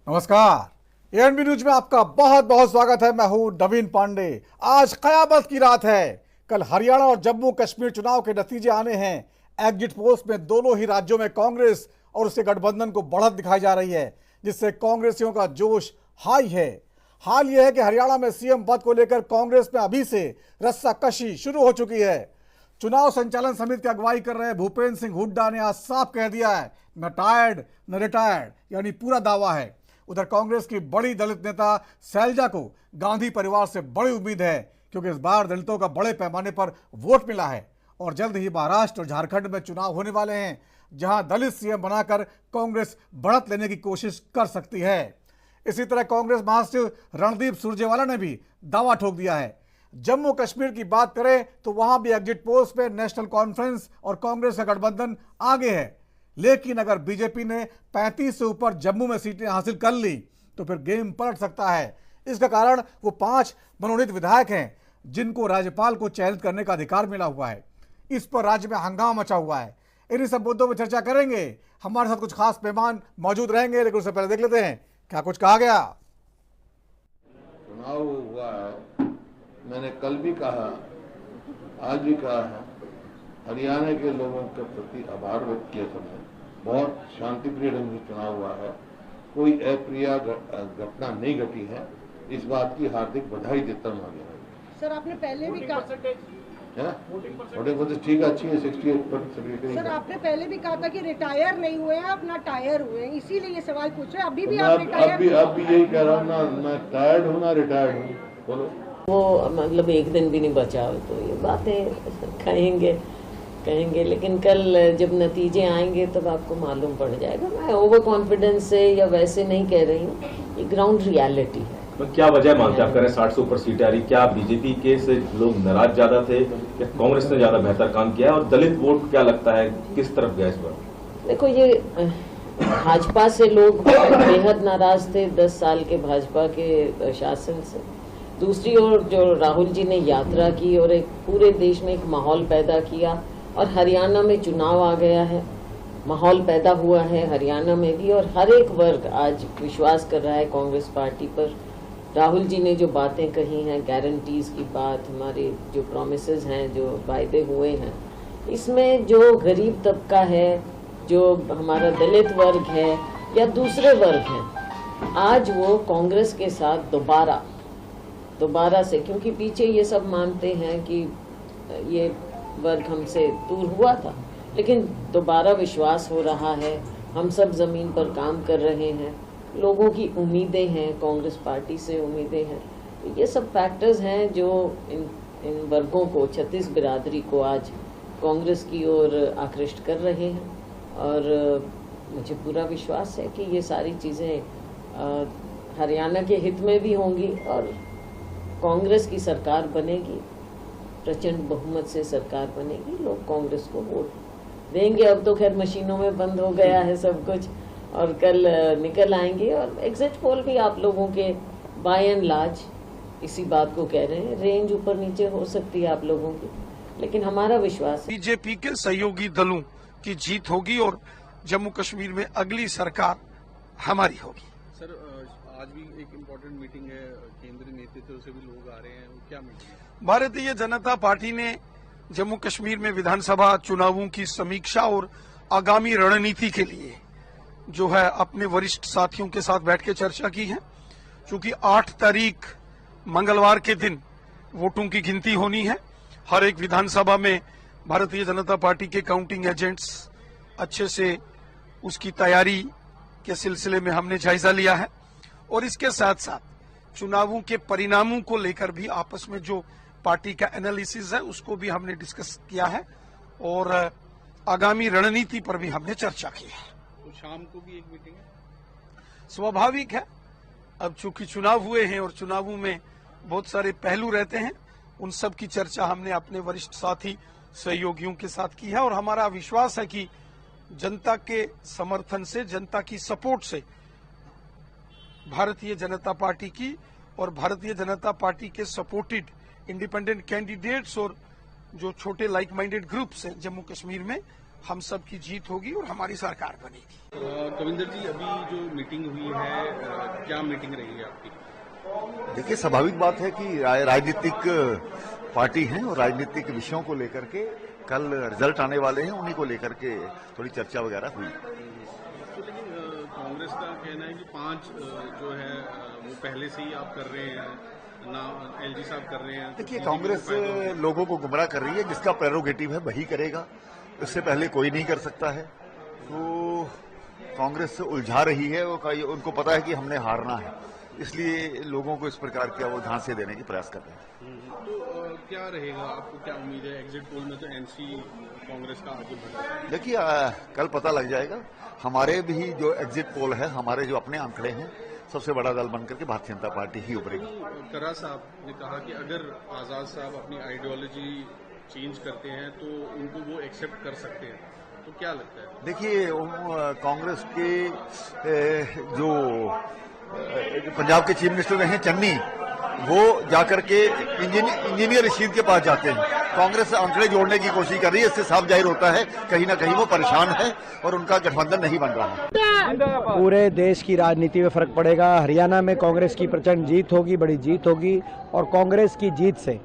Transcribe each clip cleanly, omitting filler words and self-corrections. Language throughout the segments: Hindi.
नमस्कार। एएनबी न्यूज में आपका बहुत बहुत स्वागत है। मैं हूं नवीन पांडे। आज कयामत की रात है। कल हरियाणा और जम्मू कश्मीर चुनाव के नतीजे आने हैं। एग्जिट पोल्स में दोनों ही राज्यों में कांग्रेस और उसके गठबंधन को बढ़त दिखाई जा रही है, जिससे कांग्रेसियों का जोश हाई है। हाल यह है कि हरियाणा में सीएम पद को लेकर कांग्रेस में अभी से रस्साकशी शुरू हो चुकी है। चुनाव संचालन समिति की अगुवाई कर रहे भूपेंद्र सिंह हुड्डा ने आज साफ कह दिया है, न टायर्ड न रिटायर्ड, यानी पूरा दावा है। उधर कांग्रेस की बड़ी दलित नेता शैलजा को गांधी परिवार से बड़ी उम्मीद है, क्योंकि इस बार दलितों का बड़े पैमाने पर वोट मिला है और जल्द ही महाराष्ट्र और झारखंड में चुनाव होने वाले हैं, जहां दलित सीएम बनाकर कांग्रेस बढ़त लेने की कोशिश कर सकती है। इसी तरह कांग्रेस महासचिव रणदीप सुरजेवाला ने भी दावा ठोक दिया है। जम्मू कश्मीर की बात करें तो वहां भी एग्जिट पोल्स पे नेशनल कॉन्फ्रेंस और कांग्रेस का गठबंधन आगे है, लेकिन अगर बीजेपी ने 35 से ऊपर जम्मू में सीटें हासिल कर ली तो फिर गेम पलट सकता है। इसका कारण वो 5 मनोनीत विधायक हैं जिनको राज्यपाल को चयनित करने का अधिकार मिला हुआ है। इस पर राज्य में हंगामा मचा हुआ है। इन्हीं सब मुद्दों पर चर्चा करेंगे। हमारे साथ कुछ खास मेहमान मौजूद रहेंगे, लेकिन उससे पहले देख लेते हैं क्या कुछ कहा गया। चुनाव हुआ है, मैंने कल भी कहा, आज भी कहा है, हरियाणा के लोगों के प्रति आभार व्यक्त किया सबने। बहुत शांतिप्रिय ढंग से चुनाव हुआ है, कोई अप्रिय घटना नहीं घटी है। इस बात की हार्दिक बधाई देता हूँ। सर आपने पहले भी कहा वोटिंग ठीक अच्छी है, 68%। सर आपने पहले भी कहा था कि रिटायर नहीं हुए हैं, अपना टायर हुए हैं, इसीलिए ये सवाल पूछ रहे हैं। अभी भी आप रिटायर? अब भी यही कह रहा हूँ ना, मैं टायर्ड हूँ ना रिटायर्ड हूँ। बोलो। वो मतलब एक दिन भी नहीं बचा हो तो ये बातें कहेंगे, लेकिन कल जब नतीजे आएंगे तब आपको मालूम पड़ जाएगा। मैं ओवर कॉन्फिडेंस से या वैसे नहीं कह रही हूँ, ये ग्राउंड रियलिटी है। तो क्या वजह मानते हैं आप? कह रहे हैं 60 से ऊपर सीटें आ रही, क्या बीजेपी के से लोग नाराज ज्यादा थे या कांग्रेस ने ज्यादा बेहतर काम किया है? और दलित वोट क्या लगता है किस तरफ गया इस बार? देखो, ये भाजपा से लोग बेहद नाराज थे 10 साल के भाजपा के शासन से। दूसरी ओर जो राहुल जी ने यात्रा की और एक पूरे देश में एक माहौल पैदा किया, और हरियाणा में चुनाव आ गया है, माहौल पैदा हुआ है हरियाणा में भी, और हर एक वर्ग आज विश्वास कर रहा है कांग्रेस पार्टी पर। राहुल जी ने जो बातें कही हैं, गारंटीज की बात, हमारे जो प्रॉमिसेस हैं, जो वायदे हुए हैं, इसमें जो गरीब तबका है, जो हमारा दलित वर्ग है या दूसरे वर्ग हैं, आज वो कांग्रेस के साथ दोबारा से, क्योंकि पीछे ये सब मानते हैं कि ये वर्ग हमसे दूर हुआ था, लेकिन दोबारा विश्वास हो रहा है। हम सब जमीन पर काम कर रहे हैं, लोगों की उम्मीदें हैं, कांग्रेस पार्टी से उम्मीदें हैं। तो ये सब फैक्टर्स हैं जो इन वर्गों को, 36 बिरादरी को आज कांग्रेस की ओर आकृष्ट कर रहे हैं। और मुझे पूरा विश्वास है कि ये सारी चीज़ें हरियाणा के हित में भी होंगी और कांग्रेस की सरकार बनेगी, प्रचंड बहुमत से सरकार बनेगी, लोग कांग्रेस को वोट देंगे। अब तो खैर मशीनों में बंद हो गया है सब कुछ, और कल निकल आएंगे। और एग्जिट पोल भी आप लोगों के बाय एंड लार्ज इसी बात को कह रहे हैं। रेंज ऊपर नीचे हो सकती है आप लोगों की, लेकिन हमारा विश्वास बीजेपी के सहयोगी दलों की जीत होगी और जम्मू कश्मीर में अगली सरकार हमारी होगी। सर आज भी एक इम्पोर्टेंट मीटिंग है, केंद्रीय नेतृत्व से भी लोग आ रहे हैं, क्या मीटिंग है? भारतीय जनता पार्टी ने जम्मू कश्मीर में विधानसभा चुनावों की समीक्षा और आगामी रणनीति के लिए जो है अपने वरिष्ठ साथियों के साथ बैठ के चर्चा की है। चूंकि 8 तारीख मंगलवार के दिन वोटों की गिनती होनी है, हर एक विधानसभा में भारतीय जनता पार्टी के काउंटिंग एजेंट्स अच्छे से उसकी तैयारी के सिलसिले में हमने जायजा लिया है। और इसके साथ साथ चुनावों के परिणामों को लेकर भी आपस में जो पार्टी का एनालिसिस है उसको भी हमने डिस्कस किया है और आगामी रणनीति पर भी हमने चर्चा की है। तो शाम को भी एक मीटिंग है? स्वाभाविक है, अब चूंकि चुनाव हुए हैं और चुनावों में बहुत सारे पहलू रहते हैं, उन सब की चर्चा हमने अपने वरिष्ठ साथी सहयोगियों के साथ की है। और हमारा विश्वास है कि जनता के समर्थन से, जनता की सपोर्ट से भारतीय जनता पार्टी की और भारतीय जनता पार्टी के सपोर्टेड इंडिपेंडेंट कैंडिडेट्स और जो छोटे लाइक माइंडेड ग्रुप्स हैं जम्मू कश्मीर में, हम सब की जीत होगी और हमारी सरकार बनेगी। कविंदर जी, अभी जो मीटिंग हुई है, क्या मीटिंग रही है आपकी? देखिए, स्वाभाविक बात है कि राजनीतिक पार्टी है और राजनीतिक विषयों को लेकर के कल रिजल्ट आने वाले हैं, उन्हीं को लेकर के थोड़ी चर्चा वगैरह हुई। तो लेकिन कांग्रेस का कहना है कि 5 जो है वो पहले से ही आप कर रहे हैं ना, एलजी साहब कर रहे हैं। देखिए, कांग्रेस लोगों को गुमराह कर रही है, जिसका प्रेरोगेटिव है वही करेगा, इससे पहले कोई नहीं कर सकता है। तो कांग्रेस उलझा रही है, उनको पता है कि हमने हारना है, इसलिए लोगों को इस प्रकार के वो झांसे देने की प्रयास कर रहे हैं। तो क्या रहेगा, आपको क्या उम्मीद है? एग्जिट पोल में तो एनसी कांग्रेस का आगे बढ़ रहा है। देखिए, कल पता लग जाएगा। हमारे भी जो एग्जिट पोल है, हमारे जो अपने आंकड़े हैं, सबसे बड़ा दल बनकर के भारतीय जनता पार्टी ही उभरेगी। करा साहब ने कहा कि अगर आजाद साहब अपनी आइडियोलॉजी चेंज करते हैं तो उनको वो एक्सेप्ट कर सकते हैं, तो क्या लगता है? देखिए, कांग्रेस के जो पंजाब के चीफ मिनिस्टर रहे चन्नी, वो जाकर के इंजीनियर रशीद के पास जाते हैं। कांग्रेस आंकड़े जोड़ने की कोशिश कर रही है, इससे साफ जाहिर होता है कहीं ना कहीं वो परेशान है और उनका गठबंधन नहीं बन रहा है। पूरे देश की राजनीति में फर्क पड़ेगा। हरियाणा में कांग्रेस की प्रचंड जीत होगी, बड़ी जीत होगी, और कांग्रेस की जीत से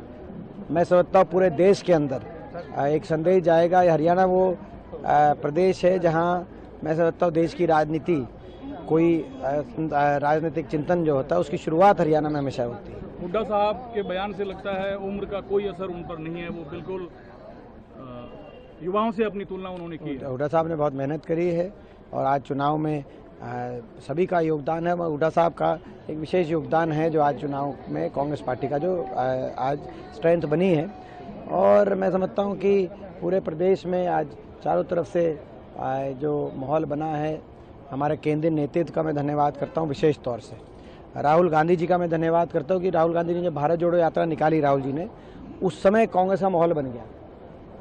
मैं समझता हूँ पूरे देश के अंदर एक संदेश जाएगा। हरियाणा वो प्रदेश है जहाँ मैं समझता हूँ देश की राजनीति, कोई राजनीतिक चिंतन जो होता है उसकी शुरुआत हरियाणा में हमेशा होती है। हुड्डा साहब के बयान से लगता है उम्र का कोई असर उन पर नहीं है, वो बिल्कुल युवाओं से अपनी तुलना उन्होंने की है। हुड्डा साहब ने बहुत मेहनत करी है और आज चुनाव में सभी का योगदान है। हुड्डा साहब का एक विशेष योगदान है जो आज चुनाव में कांग्रेस पार्टी का जो आज स्ट्रेंथ बनी है। और मैं समझता हूँ कि पूरे प्रदेश में आज चारों तरफ से जो माहौल बना है, हमारे केंद्रीय नेतृत्व का मैं धन्यवाद करता हूं। विशेष तौर से राहुल गांधी जी का मैं धन्यवाद करता हूं कि राहुल गांधी ने जब भारत जोड़ो यात्रा निकाली राहुल जी ने, उस समय कांग्रेस का माहौल बन गया।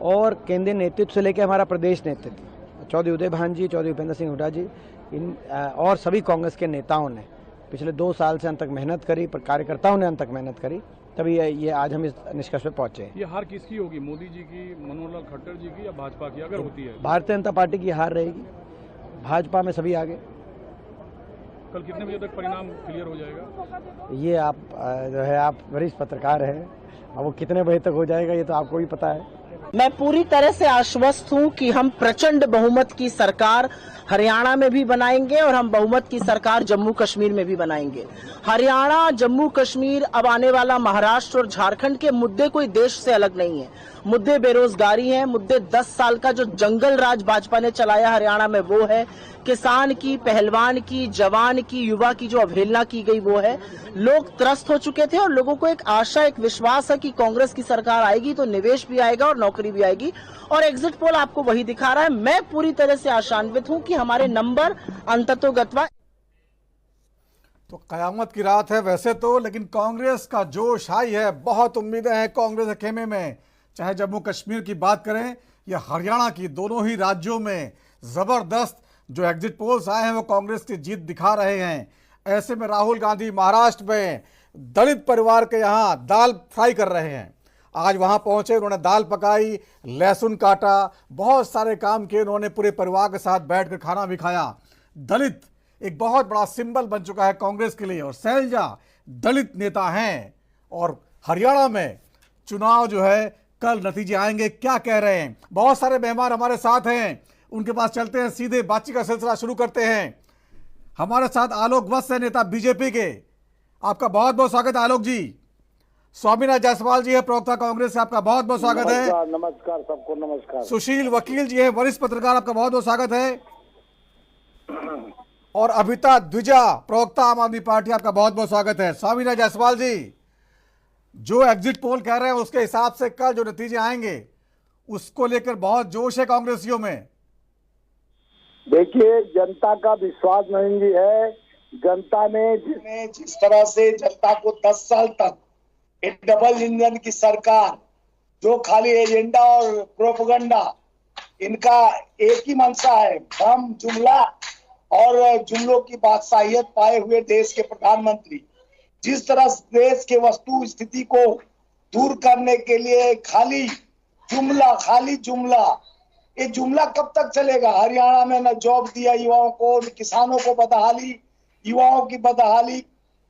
और केंद्रीय नेतृत्व से लेकर हमारा प्रदेश नेतृत्व, चौधरी उदय भान जी, चौधरी उपेंद्र सिंह हुड्डा जी, इन और सभी कांग्रेस के नेताओं ने पिछले 2 साल से अंत तक मेहनत करी, पर कार्यकर्ताओं ने अंत तक मेहनत करी, तभी ये आज हम इस निष्कर्ष पे पहुंचे। ये हार किसकी होगी, मोदी जी की, मनोहर लाल खट्टर जी की, या भाजपा की? अगर होती है भारतीय जनता पार्टी की हार रहेगी, भाजपा में सभी आगे। कल कितने बजे तक परिणाम क्लियर हो जाएगा? ये आप जो है, आप वरिष्ठ पत्रकार हैं, अब वो कितने बजे तक हो जाएगा ये तो आपको भी पता है। मैं पूरी तरह से आश्वस्त हूं कि हम प्रचंड बहुमत की सरकार हरियाणा में भी बनाएंगे और हम बहुमत की सरकार जम्मू कश्मीर में भी बनाएंगे। हरियाणा, जम्मू कश्मीर, अब आने वाला महाराष्ट्र और झारखंड के मुद्दे कोई देश से अलग नहीं है। मुद्दे बेरोजगारी हैं, मुद्दे 10 साल का जो जंगल राज भाजपा ने चलाया हरियाणा में वो है, किसान की, पहलवान की, जवान की, युवा की जो अवहेलना की गई वो है। लोग त्रस्त हो चुके थे और लोगों को एक आशा, एक विश्वास है कि कांग्रेस की सरकार आएगी तो निवेश भी आएगा और नौकरी भी आएगी, और एग्जिट पोल आपको वही दिखा रहा है। मैं पूरी तरह से आशान्वित हूं कि हमारे नंबर अंततोगत्वा। तो कयामत की रात है वैसे तो, लेकिन कांग्रेस का जोश हाई है, बहुत उम्मीदें हैं कांग्रेस के खेमे में। चाहे जम्मू कश्मीर की बात करें या हरियाणा की, दोनों ही राज्यों में जबरदस्त जो एग्जिट पोल्स आए हैं वो कांग्रेस की जीत दिखा रहे हैं। ऐसे में राहुल गांधी महाराष्ट्र में दलित परिवार के यहाँ दाल फ्राई कर रहे हैं। आज वहां पहुंचे, उन्होंने दाल पकाई, लहसुन काटा, बहुत सारे काम किए उन्होंने, पूरे परिवार के साथ बैठकर खाना भी खाया। दलित एक बहुत बड़ा सिंबल बन चुका है कांग्रेस के लिए, और शैलजा दलित नेता हैं। और हरियाणा में चुनाव जो है, कल नतीजे आएंगे, क्या कह रहे हैं। बहुत सारे मेहमान हमारे साथ हैं, उनके पास चलते हैं, सीधे बातचीत का सिलसिला शुरू करते हैं। हमारे साथ आलोक वत्स है, नेता बीजेपी के, आपका बहुत बहुत स्वागत है आलोक जी। स्वामीनाथ जायसवाल जी है, प्रवक्ता कांग्रेस से, आपका बहुत बहुत स्वागत है। नमस्कार सबको, नमस्कार। सुशील वकील जी है, वरिष्ठ पत्रकार, आपका बहुत बहुत स्वागत है। और अभिता द्विजा, प्रवक्ता आम आदमी पार्टी, आपका बहुत बहुत स्वागत है। स्वामीनाथ जायसवाल जी, जो एग्जिट पोल कह रहे हैं उसके हिसाब से कल जो नतीजे आएंगे उसको लेकर बहुत जोश है कांग्रेसियों में। देखिए, जनता का विश्वास नहीं है। जनता ने जिस तरह से जनता को 10 साल तक एक डबल इंजन की सरकार, जो खाली एजेंडा और प्रोपेगेंडा, इनका एक ही मंशा है, भ्रम, जुमला और जुमलों की बादशाहियत पाए हुए देश के प्रधानमंत्री, जिस तरह देश के वस्तु स्थिति को दूर करने के लिए खाली जुमला, खाली जुमला। ये जुमला कब तक चलेगा? हरियाणा में न जॉब दिया युवाओं को, न किसानों को बदहाली, युवाओं की बदहाली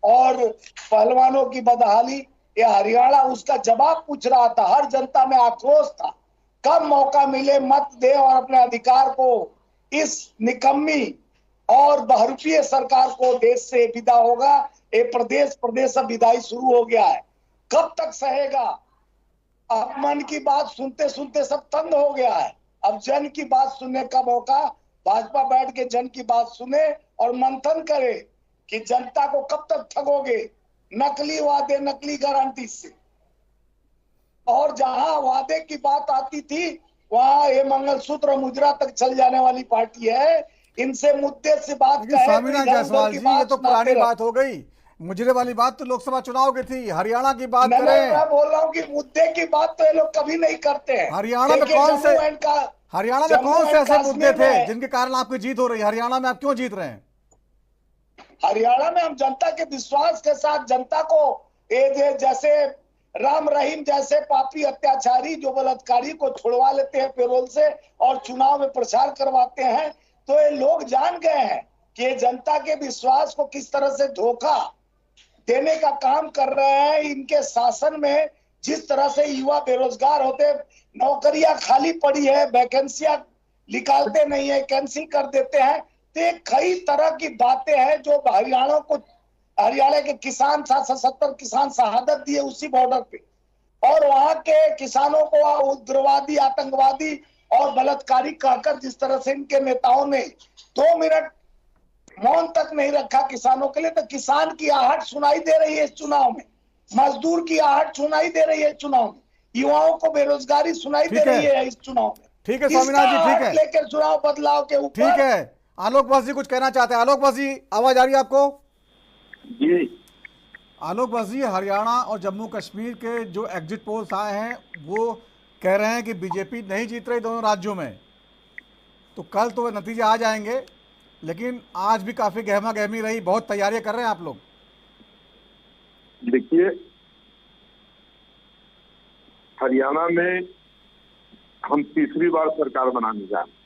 और पहलवानों की बदहाली। ये हरियाणा उसका जवाब पूछ रहा था। हर जनता में आक्रोश था। कब मौका मिले मत दे और अपने अधिकार को इस निकम्मी और बहरूपीय सरकार को देश से विदा होगा। ये प्रदेश प्रदेश अब विदाई शुरू हो गया है। कब तक सहेगा? अब मन की बात सुनते सुनते सब तंग हो गया है। अब जन की बात सुनने का मौका, भाजपा बैठ के जन की बात सुने और मंथन करे कि जनता को कब तक ठगोगे नकली वादे, नकली गारंटी से। और जहां वादे की बात आती थी वहां ये मंगलसूत्र मुजरा तक चल जाने वाली पार्टी है। इनसे मुद्दे से बात कहे। स्वामीनाथन जायसवाल जी, ये तो पुरानी बात हो गई। मुजरे वाली बात तो लोकसभा चुनाव की थी। हरियाणा की बात करें। मैं बोल रहा हूँ कि मुद्दे की बात तो ये लोग कभी नहीं करते हैं। हरियाणा में कौन से ऐसे मुद्दे थे जिनके कारण आपकी जीत हो रही है? हरियाणा में आप क्यों जीत रहे हैं? हरियाणा में हम जनता के विश्वास के साथ जनता को जैसे राम रहीम जैसे पापी अत्याचारी जो बलात्कारी को छुड़वा लेते हैं पैरोल से और चुनाव में प्रचार करवाते हैं, तो ये लोग जान गए हैं कि ये जनता के विश्वास को किस तरह से धोखा देने का काम कर रहे हैं। इनके शासन में जिस तरह से युवा बेरोजगार होते, नौकरियां खाली पड़ी है, वैकेंसियां निकालते नहीं है, कैंसिल कर देते हैं। तो ये कई तरह की बातें हैं जो हरियाणा के किसान 770 किसान शहादत दिए उसी बॉर्डर पे, और वहां के किसानों को उग्रवादी, आतंकवादी और बलात्कारी कहकर जिस तरह से इनके नेताओं ने 2 मिनट मौन तक नहीं रखा किसानों के लिए। तो किसान की आहट सुनाई दे रही है इस चुनाव में, मजदूर की आहट सुनाई दे रही है चुनाव में, युवाओं को बेरोजगारी सुनाई दे रही है इस चुनाव में। ठीक है स्वामीनाथन जी, ठीक है, लेकर चुनाव बदलाव के ऊपर। ठीक है, आलोक बस जी कुछ कहना चाहते हैं। आलोक बस जी, आवाज आ रही है आपको? जी आलोक बस जी, हरियाणा और जम्मू कश्मीर के जो एग्जिट पोल्स आए हैं वो कह रहे हैं कि बीजेपी नहीं जीत रही दोनों राज्यों में। तो कल तो नतीजे आ जाएंगे, लेकिन आज भी काफी गहमा गहमी रही। बहुत तैयारियां कर रहे हैं आप लोग? देखिए, हरियाणा में हम तीसरी बार सरकार बनाने जा रहे हैं।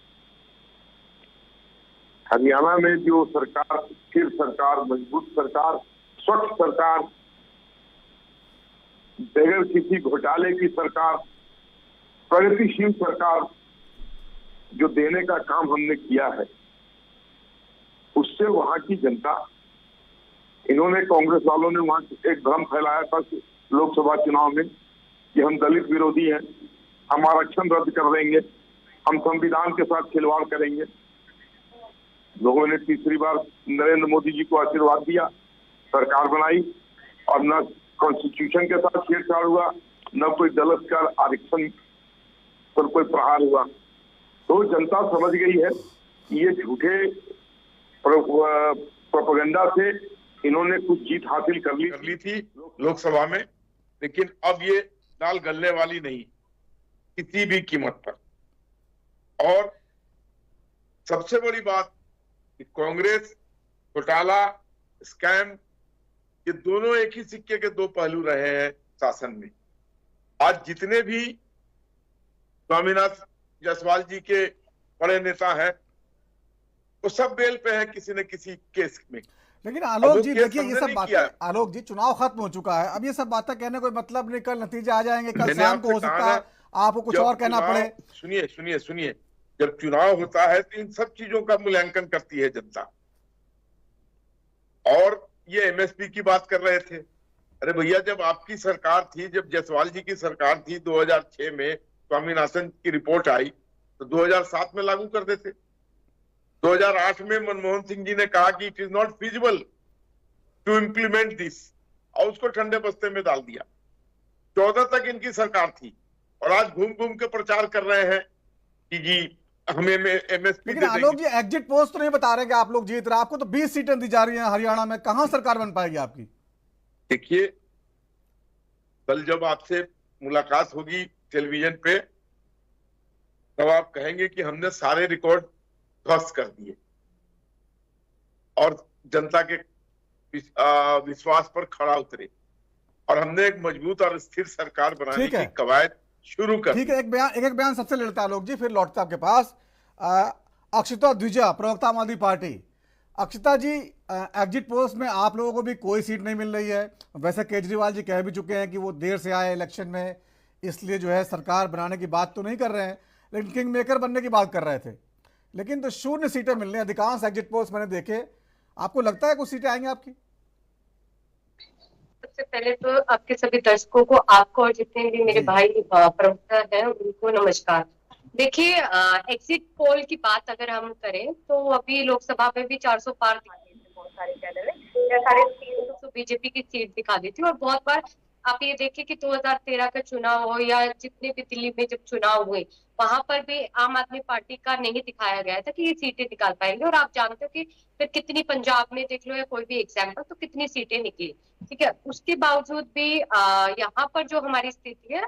हरियाणा में जो सरकार, स्थिर सरकार, मजबूत सरकार, स्वच्छ सरकार, बगैर किसी घोटाले की सरकार, प्रगतिशील सरकार जो देने का काम हमने किया है, उससे वहां की जनता, इन्होंने कांग्रेस वालों ने वहां एक भ्रम फैलाया था लोकसभा चुनाव में कि हम दलित विरोधी हैं, हम आरक्षण रद्द कर देंगे, हम संविधान के साथ खिलवाड़ करेंगे। लोगों ने तीसरी बार नरेंद्र मोदी जी को आशीर्वाद दिया, सरकार बनाई, और न कॉन्स्टिट्यूशन के साथ छेड़छाड़ हुआ, न कोई दलित का आरक्षण पर कोई प्रहार हुआ। तो जनता समझ गई है कि ये झूठे प्रोपेगेंडा से इन्होंने कुछ जीत हासिल कर ली थी लोकसभा में, लेकिन अब ये दाल गलने वाली नहीं किसी भी कीमत पर। और सबसे बड़ी बात कि कांग्रेस, घोटाला, स्कैम, ये दोनों एक ही सिक्के के दो पहलू रहे हैं शासन में। आज जितने भी स्वामीनाथन जायसवाल जी के बड़े नेता हैं वो सब बेल पे है किसी न किसी केस में। लेकिन आलोक जी देखिए, ये सब बातें, आलोक जी चुनाव खत्म हो चुका है, अब ये सब बातें कहने कोई मतलब नहीं। कल नतीजे आ जाएंगे, कल शाम को हो सकता है आपको कुछ और कहना पड़े। सुनिए, जब चुनाव होता है तो इन सब चीजों का मूल्यांकन करती है जनता। और ये एमएसपी की बात कर रहे थे, अरे भैया जब आपकी सरकार थी, जब जायसवाल जी की सरकार थी 2006 में स्वामीनाथन की रिपोर्ट आई तो 2007 में लागू कर देते। 2008 में मनमोहन सिंह जी ने कहा कि it is not feasible to implement this, और उसको ठंडे बस्ते में डाल दिया। 14 तक इनकी सरकार थी और आज घूम घूम के प्रचार कर रहे हैं कि जी हमें एमएसपी। लेकिन आलोक जी एग्जिट पोल्स तो नहीं बता रहे कि आप लोग जीत रहे हैं। आपको तो 20 सीटें दी जा रही हैं हरियाणा में, कहां सरकार बन पाएगी आपकी? देखिए, कल जब आपसे मुलाकात होगी टेलीविजन पे तब आप कहेंगे कि हमने सारे रिकॉर्ड ध्वस्त कर दिए और जनता के विश्वास पर खड़ा उतरे, और हमने एक मजबूत और स्थिर सरकार बनाने की कवायद शुरू कर। ठीक है, एक बयान सबसे ले लेता है आलोक जी, फिर लौटता आपके पास। अक्षिता द्विजा, प्रवक्ता आम आदमी पार्टी। अक्षिता जी, एग्जिट पोल्स में आप लोगों को भी कोई सीट नहीं मिल रही है। वैसे केजरीवाल जी कह भी चुके हैं कि वो देर से आए इलेक्शन में, इसलिए जो है सरकार बनाने की बात तो नहीं कर रहे हैं, लेकिन किंग मेकर बनने की बात कर रहे थे। लेकिन तो 0 सीटें मिल रही हैं अधिकांश एग्जिट पोल्स मैंने देखे। आपको लगता है कुछ सीटें आएंगी आपकी? सबसे पहले तो आपके सभी दर्शकों को, आपको और जितने भी मेरे भाई प्रवक्ता हैं उनको नमस्कार। देखिए, एग्जिट पोल की बात अगर हम करें तो अभी लोकसभा में भी 400 पार दिखा देते बहुत सारे चैनल है, 350 बीजेपी की सीट दिखा देती है। और बहुत बार आप ये देखिए कि 2013 का चुनाव हो या जितने भी दिल्ली में जब चुनाव हुए, वहां पर भी आम आदमी पार्टी का नहीं दिखाया गया था कि ये सीटें निकाल पाएंगे। और आप जानते हो कि फिर कितनी, पंजाब में देख लो या कोई भी एग्जाम्पल, तो कितनी सीटें निकली। ठीक है, उसके बावजूद भी यहाँ पर जो हमारी स्थिति है,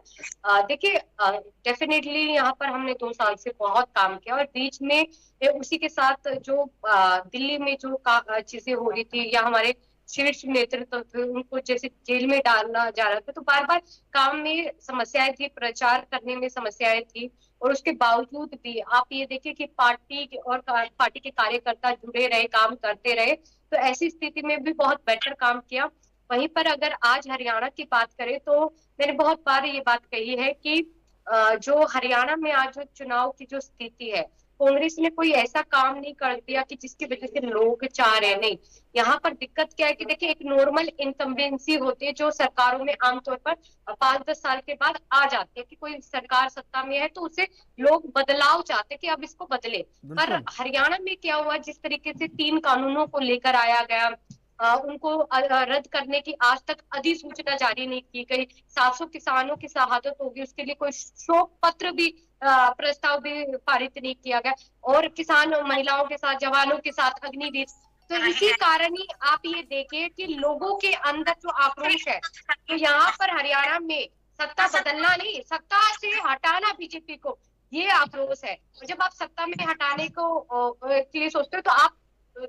देखिए डेफिनेटली यहाँ पर हमने 2 साल से बहुत काम किया। और बीच में उसी के साथ जो दिल्ली में जो चीजें हो रही थी या हमारे शीर्ष नेतृत्व थे उनको जैसे जेल में डालना जा रहा था, तो बार बार काम में समस्याएं थी, प्रचार करने में समस्याएं थी। और उसके बावजूद भी आप ये देखिए कि पार्टी और पार्टी के कार्यकर्ता जुड़े रहे, काम करते रहे, तो ऐसी स्थिति में भी बहुत बेटर काम किया। वहीं पर अगर आज हरियाणा की बात करें तो मैंने बहुत बार ये बात कही है कि जो हरियाणा में आज जो चुनाव की जो स्थिति है, कांग्रेस ने कोई ऐसा काम नहीं कर दिया कि जिसकी वजह से लोग चाह रहे नहीं। यहाँ पर दिक्कत क्या है कि देखिए, एक नॉर्मल इनकम्बेंसी होती है जो सरकारों में आमतौर पर 5-10 साल के बाद आ जाती है कि कोई सरकार सत्ता में है तो उसे लोग बदलाव चाहते हैं कि अब इसको बदले। पर हरियाणा में क्या हुआ, जिस तरीके से 3 कानूनों को लेकर आया गया, उनको रद्द करने की आज तक अधिसूचना जारी नहीं की गई, 700 किसानों की शहादत होगी, उसके लिए कोई शोक पत्र भी प्रस्ताव भी पारित नहीं किया गया, और किसान महिलाओं के साथ, जवानों के साथ अग्निवीर। तो इसी कारण ही आप ये देखिए कि लोगों के अंदर जो आक्रोश है, तो यहाँ पर हरियाणा में सत्ता बदलना नहीं, सत्ता से हटाना बीजेपी को, ये आक्रोश है। जब आप सत्ता में हटाने को के लिए सोचते हो तो आप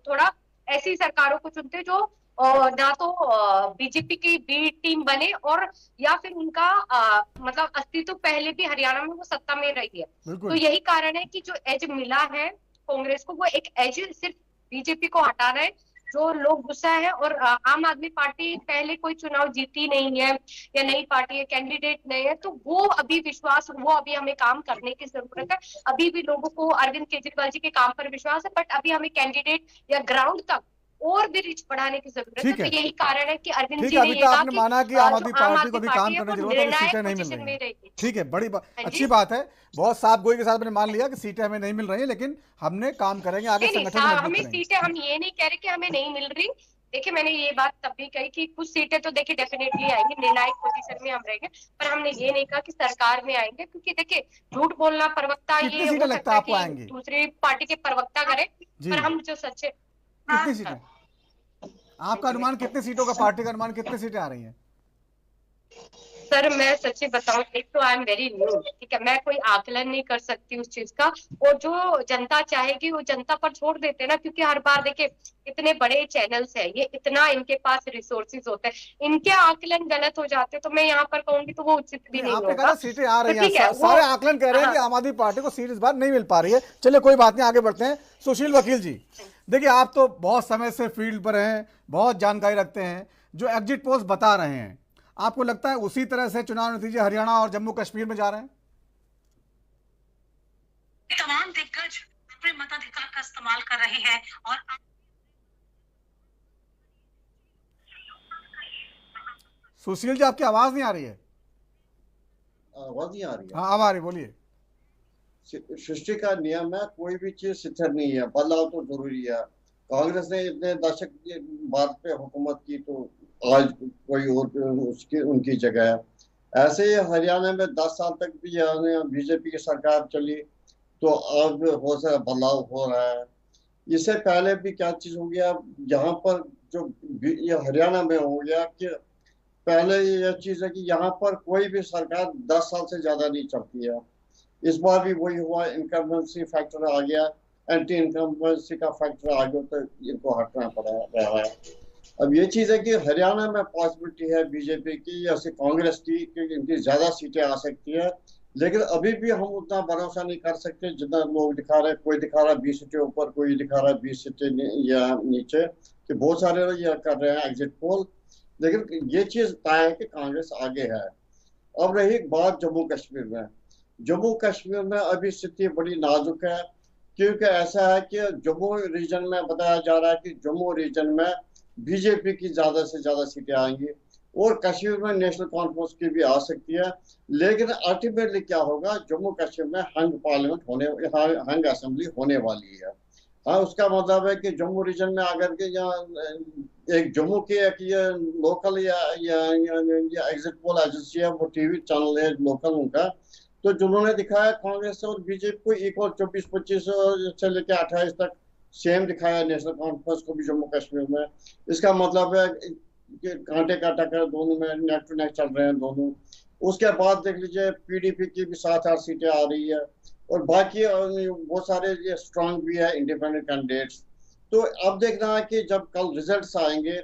थोड़ा ऐसी सरकारों को चुनते जो ना तो बीजेपी की बी टीम बने और या फिर उनका मतलब अस्तित्व पहले भी हरियाणा में वो सत्ता में रही है। तो यही कारण है कि जो एज मिला है कांग्रेस को, वो एक एज सिर्फ बीजेपी को हटाना है। जो लोग गुस्सा है, और आम आदमी पार्टी पहले कोई चुनाव जीती नहीं है या नई पार्टी है, कैंडिडेट नहीं है, तो वो अभी विश्वास, वो अभी हमें काम करने की जरूरत है। अभी भी लोगों को अरविंद केजरीवाल जी के काम पर विश्वास है, बट अभी हमें कैंडिडेट या ग्राउंड तक और भी रिच बढ़ाने की जरूरत है। तो यही कारण है कि अरविंद जी ने ये कहा कि माना कि आम आदमी पार्टी को भी काम करने की जरूरत है, सीटें नहीं मिल रही हैं। ठीक है, बड़ी अच्छी बात है, बहुत साफ गोई के साथ मैंने मान लिया कि सीटें हमें नहीं मिल रही है, लेकिन हमने काम करेंगे आगे, संगठन हमें सीटें, हम ये नहीं कह रहे कि हमें नहीं मिल रही। देखिए, मैंने ये बात तब भी कही कि कुछ सीटें तो देखिए डेफिनेटली आएंगी, निर्णायक पोजीशन में हम रहेंगे, पर हमने ये नहीं कहा कि सरकार में आएंगे, क्योंकि देखिए झूठ बोलना प्रवक्ता ये हो सकता है कि दूसरी पार्टी के प्रवक्ता करे, पर हम जो सच्चे। कितनी सीटें आपका अनुमान, कितने सीटों का, पार्टी का अनुमान कितनी सीटें आ रही हैं? सर मैं सच्ची बताऊं, एक तो आई एम वेरी न्यू, ठीक है, मैं कोई आकलन नहीं कर सकती उस चीज का, और जो जनता चाहेगी वो जनता पर छोड़ देते हैं ना, क्योंकि हर बार देखिए इतने बड़े चैनल्स है, ये इतना इनके पास रिसोर्सेज होते हैं, इनके आकलन गलत हो जाते हैं, तो मैं यहाँ पर कहूंगी तो वो उचित भी नहीं होगा। सीटें आ रही हैं, सारे आकलन कह रहे हैं कि आम आदमी पार्टी को सीट इस बार नहीं मिल पा रही है। चलिए कोई बात नहीं, आगे बढ़ते हैं। सुशील वकील जी, देखिए आप तो बहुत समय से फील्ड पर हैं, बहुत जानकारी रखते हैं, जो एग्जिट पोल्स बता रहे हैं, आपको लगता है उसी तरह से चुनाव नतीजे हरियाणा और जम्मू कश्मीर में जा रहे हैं? तमाम दिग्गज अपने मताधिकार का इस्तेमाल कर रहे हैं। और सुशील जी, आपकी आवाज नहीं आ रही है। आवाज नहीं आ रही है? हाँ, अब आ रही, बोलिए। सृष्टि का नियम है, कोई भी चीज स्थिर नहीं है, बदलाव तो जरूरी है। कांग्रेस ने इतने दशक के बाद पे हुकूमत की, तो आज कोई और उसकी उनकी जगह है। ऐसे ही हरियाणा में 10 साल तक भी बीजेपी की सरकार चली, तो अब हो सा बदलाव हो रहा है। इससे पहले भी क्या चीज हो गया, यहाँ पर जो ये हरियाणा में हो गया कि पहले यह चीज है कि यहाँ पर कोई भी सरकार 10 साल से ज्यादा नहीं चलती है। इस बार भी वही हुआ, इनकम्बेंसी फैक्टर आ गया, एंटी इनकम्बेंसी का फैक्टर आ गया, तो इनको हटना पड़ा रहा है। अब ये चीज है कि हरियाणा में पॉसिबिलिटी है बीजेपी की या कांग्रेस की कि इनकी ज्यादा सीटें आ सकती है, लेकिन अभी भी हम उतना भरोसा नहीं कर सकते जितना लोग दिखा रहे हैं। कोई दिखा रहा है 20 सीटें ऊपर, कोई दिखा रहा है 20 सीटें या नीचे, कि बहुत सारे लोग ये कर रहे हैं एग्जिट पोल, लेकिन ये चीज तय है कि कांग्रेस आगे है। अब रही बात जम्मू कश्मीर में, जम्मू कश्मीर में अभी स्थिति बड़ी नाजुक है, क्योंकि ऐसा है कि जम्मू रीजन में बताया जा रहा है कि जम्मू रीजन में बीजेपी की ज्यादा से ज्यादा सीटें आएंगी और कश्मीर में नेशनल कॉन्फ्रेंस की भी आ सकती है। लेकिन अल्टीमेटली क्या होगा, जम्मू कश्मीर में हंग पार्लियामेंट होने, हंग असेंबली होने वाली है। हाँ, उसका मतलब है कि जम्मू रीजन में अगर के यहाँ एक जम्मू की एक ये लोकल या एग्जिट पोल एजेंसी है, वो टीवी चैनल है लोकल उनका, तो जिन्होंने दिखाया कांग्रेस और बीजेपी को इक्वल 24-25 से लेकर 28 तक सेम दिखाया नेशनल कॉन्फ्रेंस को भी जम्मू कश्मीर में। इसका मतलब है कि कांटे का टक्कर दोनों में नेक टू नेक चल रहे हैं दोनों। उसके बाद देख लीजिए पीडीपी की भी 7-8 सीटें आ रही है और बाकी बहुत सारे स्ट्रांग भी है इंडिपेंडेंट कैंडिडेट्स। तो अब देखना है कि जब कल रिजल्ट्स आएंगे,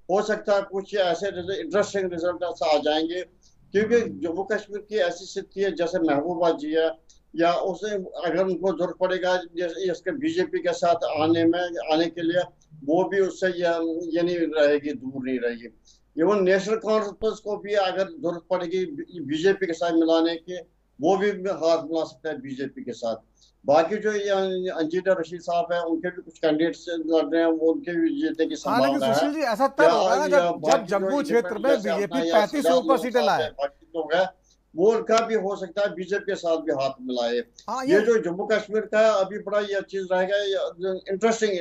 हो सकता है कुछ ऐसे इंटरेस्टिंग रिजल्ट्स आ जाएंगे, क्योंकि जम्मू कश्मीर की ऐसी स्थिति है जैसे महबूबा जी है, या उसे अगर उनको जरूरत पड़ेगा इसके बीजेपी के साथ आने के लिए, वो भी उससे ये नहीं रहेगी, दूर नहीं रहेगी। इवन नेशनल कॉन्फ्रेंस को भी अगर जरूरत पड़ेगी बीजेपी के साथ मिलाने की, वो भी हाथ मिला सकता है बीजेपी के साथ। बाकी जो अंजीदा रशीद साहब है, उनके भी कुछ कैंडिडेट्स लड़ रहे हैं, वो उनके भी जीतने की संभावना है। जी, ऐसा तब होगा ना जब जम्मू क्षेत्र में बीजेपी 35 से ऊपर सीटें लाए, बाकी लोग है वो उनका भी हो सकता है बीजेपी के साथ भी हाथ मिलाए। ये जो जम्मू कश्मीर का है अभी बड़ा यह चीज रहेगा, इंटरेस्टिंग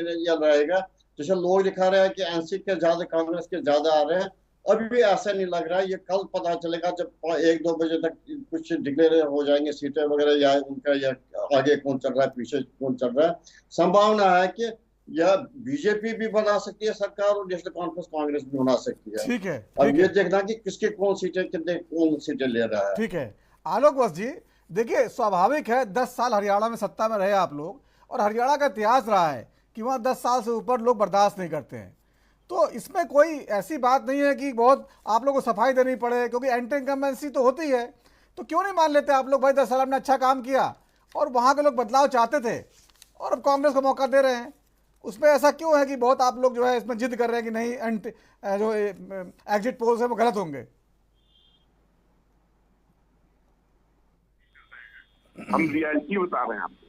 रहेगा। जैसे लोग दिखा रहे हैं कि एनसी के ज्यादा, कांग्रेस के ज्यादा आ रहे हैं, अभी भी ऐसा नहीं लग रहा है। ये कल पता चलेगा जब 1-2 बजे तक कुछ डिक्लेयर हो जाएंगे सीटें वगैरह, या उनका या आगे कौन चल रहा है पीछे कौन चल रहा है। संभावना है कि या बीजेपी भी बना सकती है सरकार और नेशनल कॉन्फ्रेंस कांग्रेस भी बना सकती है। ठीक है, अब ये देखना कि किसके कौन सीटें ले रहा है। ठीक है आलोक बस जी, देखिए स्वाभाविक है 10 साल हरियाणा में सत्ता में रहे आप लोग, और हरियाणा का इतिहास रहा है कि वहाँ 10 साल से ऊपर लोग बर्दाश्त नहीं करते हैं। तो इसमें कोई ऐसी बात नहीं है कि बहुत आप लोगों को सफाई देनी पड़े, क्योंकि एंटी इनकम्बेंसी तो होती है। तो क्यों नहीं मान लेते आप लोग, भाई 10 साल हमने अच्छा काम किया और वहाँ के लोग बदलाव चाहते थे और अब कांग्रेस को मौका दे रहे हैं। उसमें ऐसा क्यों है कि बहुत आप लोग जो है इसमें जिद कर रहे हैं कि नहीं जो एग्जिट पोल्स है वो गलत होंगे? हम रियलिटी बता रहे हैं आपको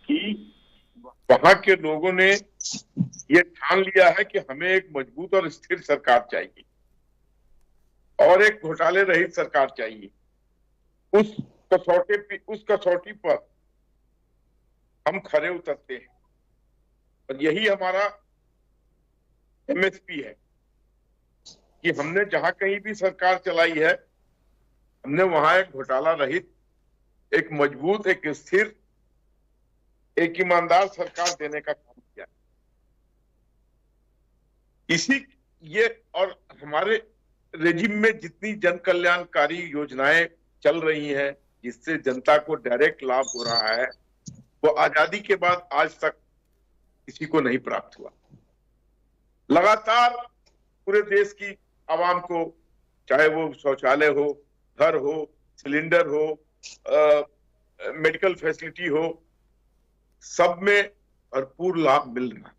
कि वहां के लोगों ने ये ठान लिया है कि हमें एक मजबूत और स्थिर सरकार चाहिए और एक घोटाले रहित सरकार चाहिए। उस कसौटी पर हम खरे उतरते हैं और यही हमारा एमएसपी है कि हमने जहां कहीं भी सरकार चलाई है, हमने वहां एक घोटाला रहित, एक मजबूत, एक स्थिर, एक ईमानदार सरकार देने का काम किया। इसी ये और हमारे रेजिम में जितनी जन कल्याणकारी योजनाएं चल रही हैं, जिससे जनता को डायरेक्ट लाभ हो रहा है, वो आजादी के बाद आज तक किसी को नहीं प्राप्त हुआ। लगातार पूरे देश की आवाम को, चाहे वो शौचालय हो, घर हो, सिलेंडर हो, मेडिकल फैसिलिटी हो, सब में भरपूर लाभ मिल रहा है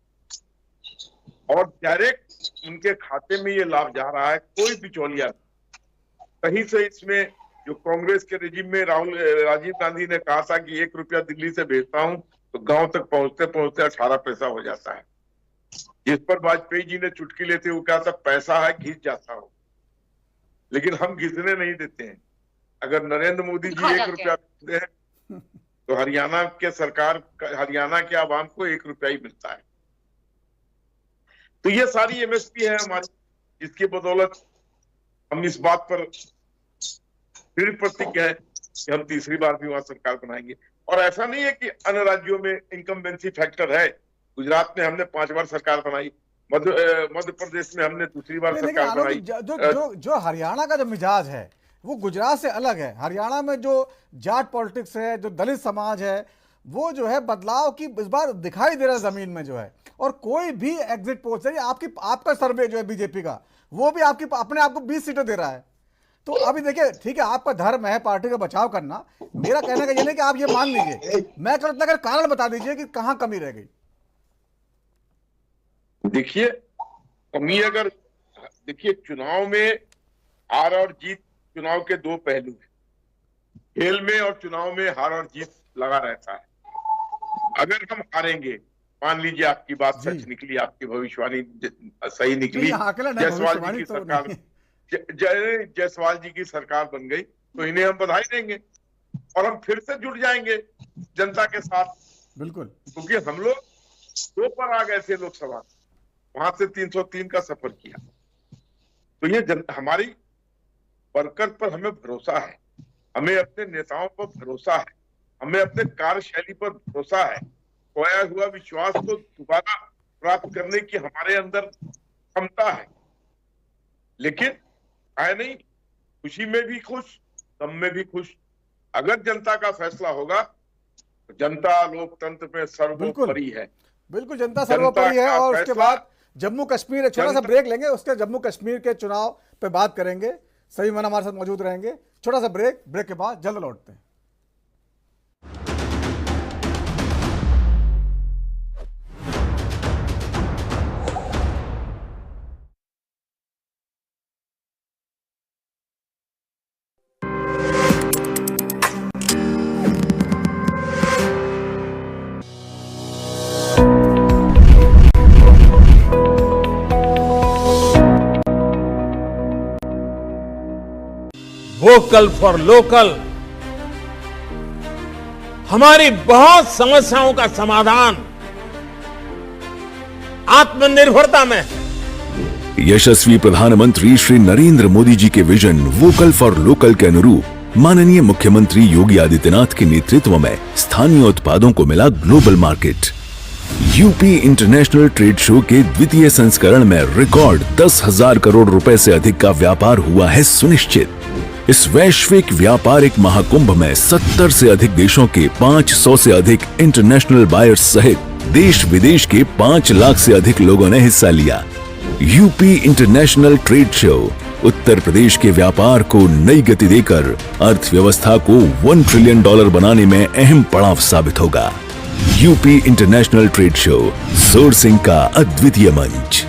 और डायरेक्ट उनके खाते में ये लाभ जा रहा है। कोई बिचौलिया कहीं से इसमें, जो कांग्रेस के रेजिम में राजीव गांधी ने कहा था कि 1 रुपया दिल्ली से भेजता हूं तो गांव तक पहुंचते पहुंचते 18 पैसा हो जाता है। जिस पर वाजपेयी जी ने चुटकी लेते हुए कहा था पैसा है घिस जाता हो, लेकिन हम घिसने नहीं देते हैं। अगर नरेंद्र मोदी जी 1 रुपया देते हैं तो हरियाणा के सरकार, हरियाणा के आवाम को 1 रुपया ही मिलता है। तो ये सारी एमएसपी है हमारी, जिसकी बदौलत हम इस बात पर दृढ़ प्रतिज्ञ है कि हम तीसरी बार भी वहां सरकार बनाएंगे। और ऐसा नहीं है कि अन्य राज्यों में इनकम्बेंसी फैक्टर है। गुजरात में हमने 5 बार सरकार बनाई, मध्य प्रदेश में हमने दूसरी बार सरकार बनाई। जो हरियाणा का जो मिजाज है वो गुजरात से अलग है। हरियाणा में जो जाट पॉलिटिक्स है, जो दलित समाज है, वो जो है बदलाव की इस बार दिखाई दे रहा है जमीन में जो है। और कोई भी एग्जिट पोल से आपका सर्वे जो है बीजेपी का, वो भी अपने आप को 20 सीटें दे रहा है। तो अभी देखिए, ठीक है, आपका धर्म है पार्टी का बचाव करना, मेरा कहने का ये नहीं कि आप ये मान लीजिए, मैं कहता अगर कारण बता दीजिए कि कहां कमी रह गई। देखिए कमी, अगर देखिए चुनाव में हार और जीत, चुनाव के दो पहलू हैं। खेल में और चुनाव में हार और जीत लगा रहता है। अगर हम हारेंगे, मान लीजिए आपकी बात सच निकली, आपकी भविष्यवाणी सही निकली, जायसवाल जी की सरकार, जायसवाल जी की सरकार बन गई, तो इन्हें हम बधाई देंगे और हम फिर से जुड़ जाएंगे जनता के साथ। बिल्कुल, क्योंकि हम लोग 2 पर आ गए थे लोकसभा, वहां से 303 का सफर किया। तो ये हमारी वर्कर पर हमें भरोसा है, हमें अपने नेताओं पर भरोसा है, हमें अपने कार्यशैली पर भरोसा है। खोया हुआ विश्वास को दोबारा प्राप्त करने की हमारे अंदर क्षमता है। लेकिन है नहीं, खुशी में भी खुश, गम में भी खुश। अगर जनता का फैसला होगा तो जनता लोकतंत्र में सर्वोपरि है। बिल्कुल, जनता सर्वोपरि है। और उसके बाद जम्मू कश्मीर, छोटा सा ब्रेक लेंगे, उसके जम्मू कश्मीर के चुनाव पे बात करेंगे। सभी मन हमारे साथ मौजूद रहेंगे। छोटा सा ब्रेक के बाद जल्द लौटते हैं। वोकल फॉर लोकल हमारी बहुत समस्याओं का समाधान आत्मनिर्भरता में है। यशस्वी प्रधानमंत्री श्री नरेंद्र मोदी जी के विजन वोकल फॉर लोकल के अनुरूप माननीय मुख्यमंत्री योगी आदित्यनाथ के नेतृत्व में स्थानीय उत्पादों को मिला global market. UP international trade show के द्वितीय संस्करण में रिकॉर्ड 10,000 करोड़ रुपए से अधिक का व्यापार हुआ है सुनिश्चित। इस वैश्विक व्यापारिक महाकुंभ में 70 से अधिक देशों के 500 से अधिक इंटरनेशनल बायर्स सहित देश विदेश के 5 लाख से अधिक लोगों ने हिस्सा लिया। UP international trade show Uttar Pradesh के व्यापार को नई गति देकर अर्थव्यवस्था को $1 ट्रिलियन बनाने में अहम पड़ाव साबित होगा। UP international trade show, sourcing का अद्वितीय मंच।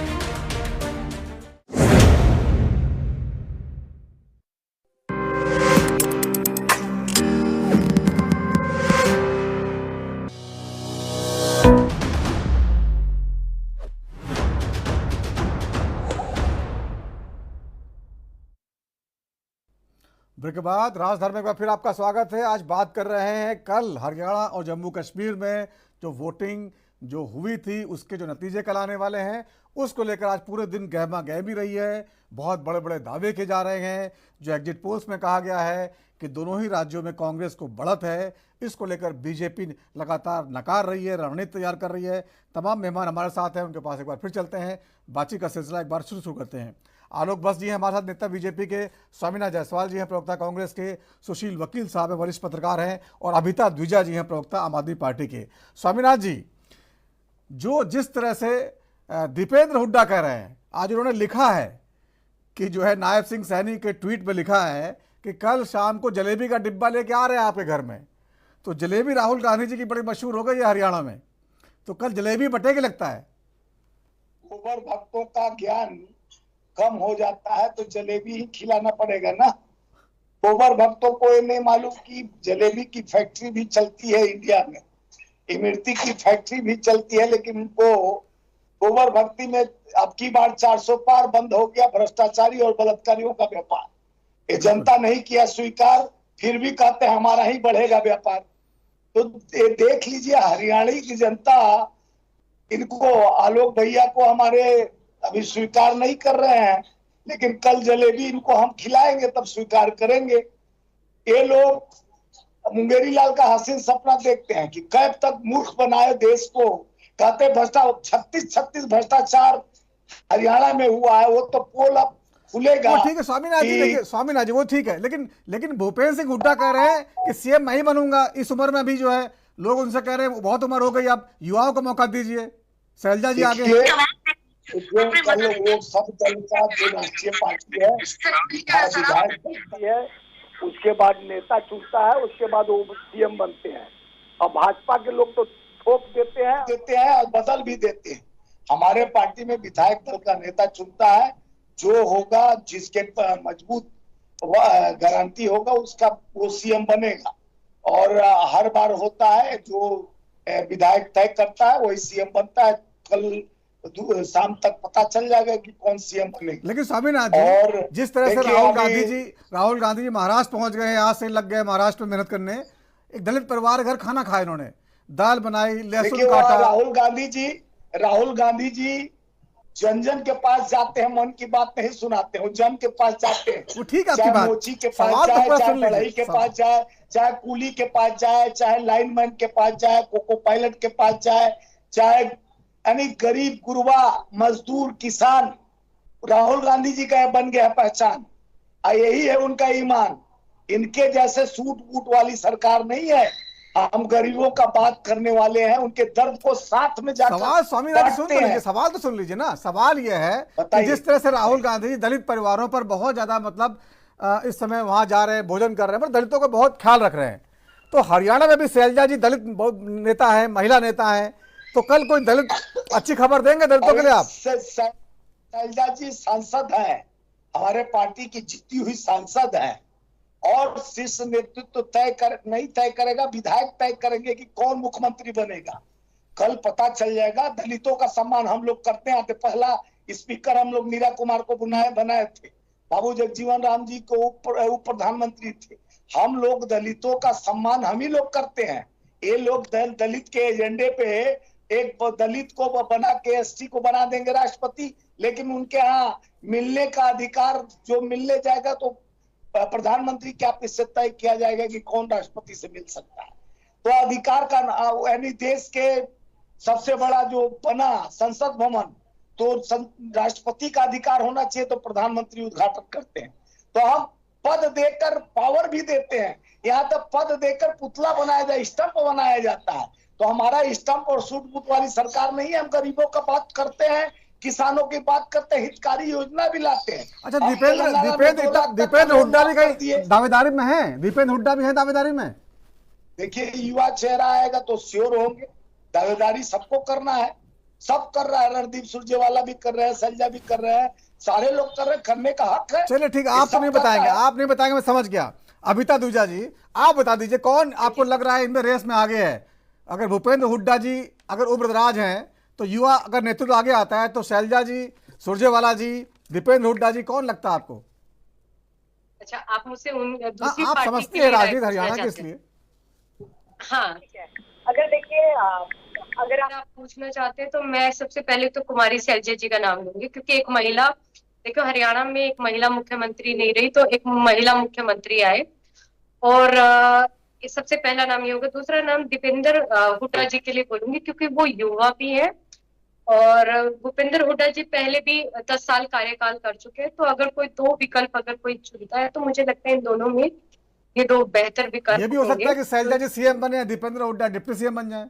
ब्रेक के बाद राजधानी में फिर आपका स्वागत है। आज बात कर रहे हैं कल हरियाणा और जम्मू कश्मीर में जो वोटिंग जो हुई थी उसके जो नतीजे कल आने वाले हैं, उसको लेकर आज पूरे दिन गहमा गहमी रही है। बहुत बड़े बड़े दावे किए जा रहे हैं। जो एग्जिट पोल्स में कहा गया है कि दोनों ही राज्यों में कांग्रेस को बढ़त है, इसको लेकर बीजेपी लगातार नकार रही है, रणनीति तैयार कर रही है। तमाम मेहमान हमारे साथ हैं, उनके पास एक बार फिर चलते हैं, बातचीत का सिलसिला एक बार शुरू करते हैं। आलोक बस जी हैं हमारे साथ, नेता बीजेपी के, स्वामीनाथ जायसवाल जी हैं प्रवक्ता कांग्रेस के, सुशील वकील साहब हैं वरिष्ठ पत्रकार हैं, और अभिता द्विजा जी हैं प्रवक्ता आम आदमी पार्टी के। स्वामीनाथ जी, जो जिस तरह से दीपेंद्र हुड्डा कह रहे हैं, आज उन्होंने लिखा है कि जो है नायब सिंह सैनी के ट्वीट में लिखा है कि कल शाम को जलेबी का डिब्बा लेके आ रहे हैं आपके घर में। तो जलेबी राहुल गांधी जी की बड़ी मशहूर हो गई है हरियाणा में, तो कल जलेबी बटेगी लगता है। गोबर भक्तों का ज्ञान कम हो जाता है तो जलेबी ही खिलाना पड़ेगा ना। गोबर भक्तों को ये नहीं मालूम कि जलेबी की फैक्ट्री भी चलती है इंडिया में, इमरती की फैक्ट्री भी चलती है, लेकिन उनको गोबर भक्ति में अब की बार 400 पार बंद हो गया। भ्रष्टाचारी और बलात्कारियों का व्यापार ये जनता नहीं किया स्वीकार, फिर भी कहते हैं हमारा ही बढ़ेगा व्यापार। तो देख लीजिए हरियाणा की जनता इनको, आलोक भैया को हमारे अभी स्वीकार नहीं कर रहे हैं, लेकिन कल जलेबी इनको हम खिलाएंगे तब स्वीकार करेंगे। ये लोग मुंगेरी लाल का हसीन सपना देखते हैं कि कब तक मूर्ख बनाए देश को। कहते 36 भ्रष्टाचार हरियाणा में हुआ है, वो तो पोल अब खुलेगा। ठीक है स्वामीनाथ जी, देखिए स्वामीनाथ जी वो ठीक है, लेकिन भूपेंद्र सिंह हुड्डा कह रहे हैं कि सीएम मैं ही बनूंगा। इस उम्र में भी जो है लोग उनसे कह रहे हैं बहुत उम्र हो गई, आप युवाओं को मौका दीजिए। शैलजा जी आगे जो कल वो सब दल का जो राष्ट्रीय पार्टी है, विधायक बनती है, उसके बाद नेता चुनता है, उसके बाद वो सीएम बनते हैं। और भाजपा के लोग तो ठोक देते हैं और बदल भी देते हैं। हमारे पार्टी में विधायक दल का नेता चुनता है, जो होगा जिसके मजबूत गारंटी होगा उसका वो सीएम बनेगा। और हर बार होता है जो विधायक तय करता है वही सीएम बनता है। कल शाम तक पता चल जाएगा कि कौन सीएम बनेगा। लेकिन स्वामीनाथ जी, और जिस तरह से राहुल गांधी जी महाराष्ट्र पहुंच गए, आज से लग गए महाराष्ट्र में मेहनत करने, एक दलित परिवार घर खाना खाया इन्होंने, दाल बनाई, लहसुन काटा। राहुल गांधी जी जन जन के पास जाते हैं, मन की बात नहीं सुनाते हैं, जन के पास जाते हैं। वो ठीक है, चाहे मोची के पास जाए, चाहे बढ़ई के पास जाए, चाहे कूली के पास जाए, चाहे लाइनमैन के पास जाए, कोको पायलट के पास जाए, चाहे यानी गरीब गुरबा मजदूर किसान, राहुल गांधी जी का बन गया पहचान। यही है उनका ईमान। इनके जैसे सूट बूट वाली सरकार नहीं है। हम गरीबों का बात करने वाले हैं, उनके दर्द को साथ में जाकर सवाल स्वामीनाथ सुन लीजिए, सवाल तो सुन लीजिए ना। सवाल यह है कि जिस तरह से राहुल गांधी दलित परिवारों पर बहुत ज्यादा मतलब इस समय वहां जा रहे हैं, भोजन कर रहे हैं, पर दलितों का बहुत ख्याल रख रहे हैं, तो हरियाणा में भी शैलजा जी दलित नेता है, महिला नेता है, तो कल कोई दलित अच्छी खबर देंगे दलितों के लिए आप? शैलजा जी सांसद है, हमारे पार्टी की जीती हुई सांसद है, और शीर्ष नेतृत्व नहीं तय करेगा, विधायक तय करेंगे कि कौन मुख्यमंत्री बनेगा। कल पता चल जाएगा। दलितों का सम्मान हम लोग करते हैं। पहला स्पीकर हम लोग मीरा कुमार को बनाए थे, बाबू जगजीवन राम जी को उप प्रधानमंत्री थे। हम लोग दलितों का सम्मान हम ही लोग करते हैं। ये लोग दलित के एजेंडे पे एक दलित को बना के एसटी को बना देंगे राष्ट्रपति, लेकिन उनके यहाँ मिलने का अधिकार जो मिलने जाएगा तो प्रधानमंत्री क्या इससे तय किया जाएगा कि कौन राष्ट्रपति से मिल सकता है। तो अधिकार का यानी देश के सबसे बड़ा जो बना संसद भवन, तो राष्ट्रपति का अधिकार होना चाहिए, तो प्रधानमंत्री उद्घाटन करते हैं। तो हम पद देकर पावर भी देते हैं। यहाँ तक पद देकर पुतला बनाया जाए, स्टंप बनाया जाता है। तो हमारा स्टंप और सूट बूट वाली सरकार नहीं है। हम गरीबों का बात करते हैं, किसानों की बात करते हैं, हितकारी योजना भी लाते हैं। अच्छा, दीपेंद्र हुड्डा भी कहीं दावेदारी में है? दीपेंद्र हुड्डा भी है दावेदारी में? देखिए, युवा चेहरा आएगा तो श्योर होंगे। दावेदारी सबको करना है, सब कर रहा है। रणदीप सुरजेवाला भी कर रहे हैं, शैलजा भी कर रहे हैं, सारे लोग कर रहे हैं, करने का हक है। चलिए ठीक है, आप तो नहीं बताएंगे, मैं समझ गया। अभिता दूजा जी, आप बता दीजिए कौन आपको लग रहा है इनमें रेस में आगे है? अगर भूपेंद्र हुड्डा जी अगर उम्रदराज हैं तो युवा अगर नेतृत्व आगे आता है, तो शैलजा जी, सुरजेवाला जी, दीपेंद्र हुड्डा जी, कौन लगता है आपको? अच्छा, आप मुझसे दूसरी आप समझते हैं राजनीति हरियाणा के, इसलिए हाँ, अगर देखिए अगर आप पूछना चाहते हैं तो मैं सबसे पहले तो कुमारी शैलजा जी का नाम लूंगी, क्योंकि एक महिला, देखो हरियाणा में एक महिला मुख्यमंत्री नहीं रही तो एक महिला मुख्यमंत्री आए, और सबसे पहला नाम ये होगा। दूसरा नाम दीपेंद्र हुड्डा जी के लिए बोलूंगी, क्योंकि वो युवा भी है, और भूपेंद्र हुड्डा जी पहले भी 10 साल कार्यकाल कर चुके हैं। तो अगर कोई दो विकल्प अगर कोई चुनता है तो मुझे लगता है इन दोनों में ये दो बेहतर विकल्प। ये भी हो सकता है कि शैलजा जी सीएम बने, दीपेंद्र हुड्डा डिप्टी सीएम बन जाए।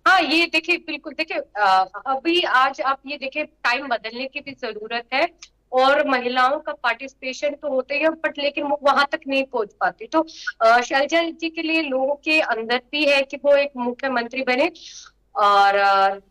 हाँ, ये देखिए, बिल्कुल देखिए, अभी आज आप ये देखिए, टाइम बदलने की भी जरूरत है, और महिलाओं का पार्टिसिपेशन तो होते ही है, बट लेकिन वो वहां तक नहीं पहुंच पाती। तो शैलजा जी के लिए लोगों के अंदर भी है कि वो एक मुख्यमंत्री बने, और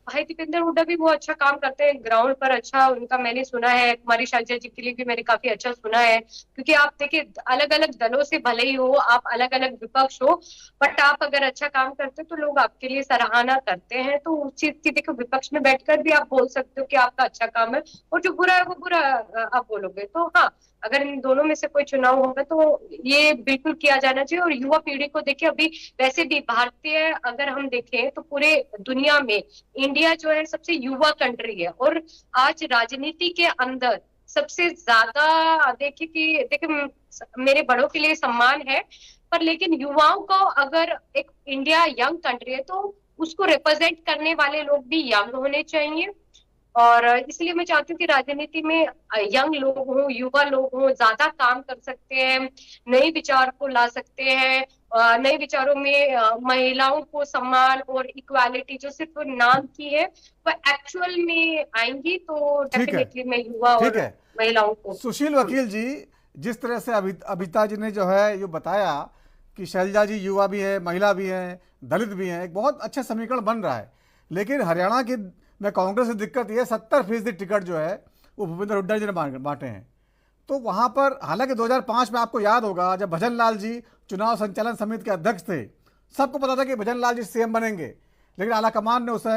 भाई दीपेंद्र हुड्डा भी बहुत अच्छा काम करते हैं ग्राउंड पर, अच्छा उनका मैंने सुना है। कुमारी शैलजा जी के लिए भी मैंने काफी अच्छा सुना है, क्योंकि आप देखिए अलग अलग दलों से भले ही हो, आप अलग अलग विपक्ष हो, बट आप अगर अच्छा काम करते हो तो लोग आपके लिए सराहना करते हैं। तो उस चीज की देखो, विपक्ष में बैठकर भी आप बोल सकते हो कि आपका अच्छा काम है, और जो बुरा है वो बुरा आप बोलोगे। तो हाँ, अगर इन दोनों में से कोई चुनाव होगा तो ये बिल्कुल किया जाना चाहिए। और युवा पीढ़ी को देखिए, अभी वैसे भी भारतीय अगर हम देखें तो पूरे दुनिया में इंडिया जो है सबसे युवा कंट्री है, और आज राजनीति के अंदर सबसे ज्यादा देखिए मेरे बड़ों के लिए सम्मान है, पर लेकिन युवाओं को अगर एक इंडिया यंग कंट्री है तो उसको रिप्रेजेंट करने वाले लोग भी यंग होने चाहिए। और इसलिए मैं चाहती हूँ कि राजनीति में यंग लोग हों, युवा लोग हों, ज्यादा काम कर सकते हैं, नए विचार को ला सकते हैं, नए विचारों में महिलाओं को सम्मान और इक्वालिटी जो सिर्फ नाम की है वो एक्चुअल में आएंगी, तो डेफिनेटली मैं युवा और महिलाओं को। सुशील वकील जी, जिस तरह से अभिता जी ने जो है ये बताया कि शैलजा जी युवा भी है, महिला भी हैं, दलित भी हैं, एक बहुत अच्छा समीकरण बन रहा है। लेकिन हरियाणा की में कांग्रेस की दिक्कत ये 70% टिकट जो है वो भूपेंद्र हुड्डा जी ने बांटे हैं। तो वहाँ पर हालांकि 2005 में आपको याद होगा जब भजन लाल जी चुनाव संचालन समिति के अध्यक्ष थे, सबको पता था कि भजन लाल जी सीएम बनेंगे, लेकिन आलाकमान ने उसे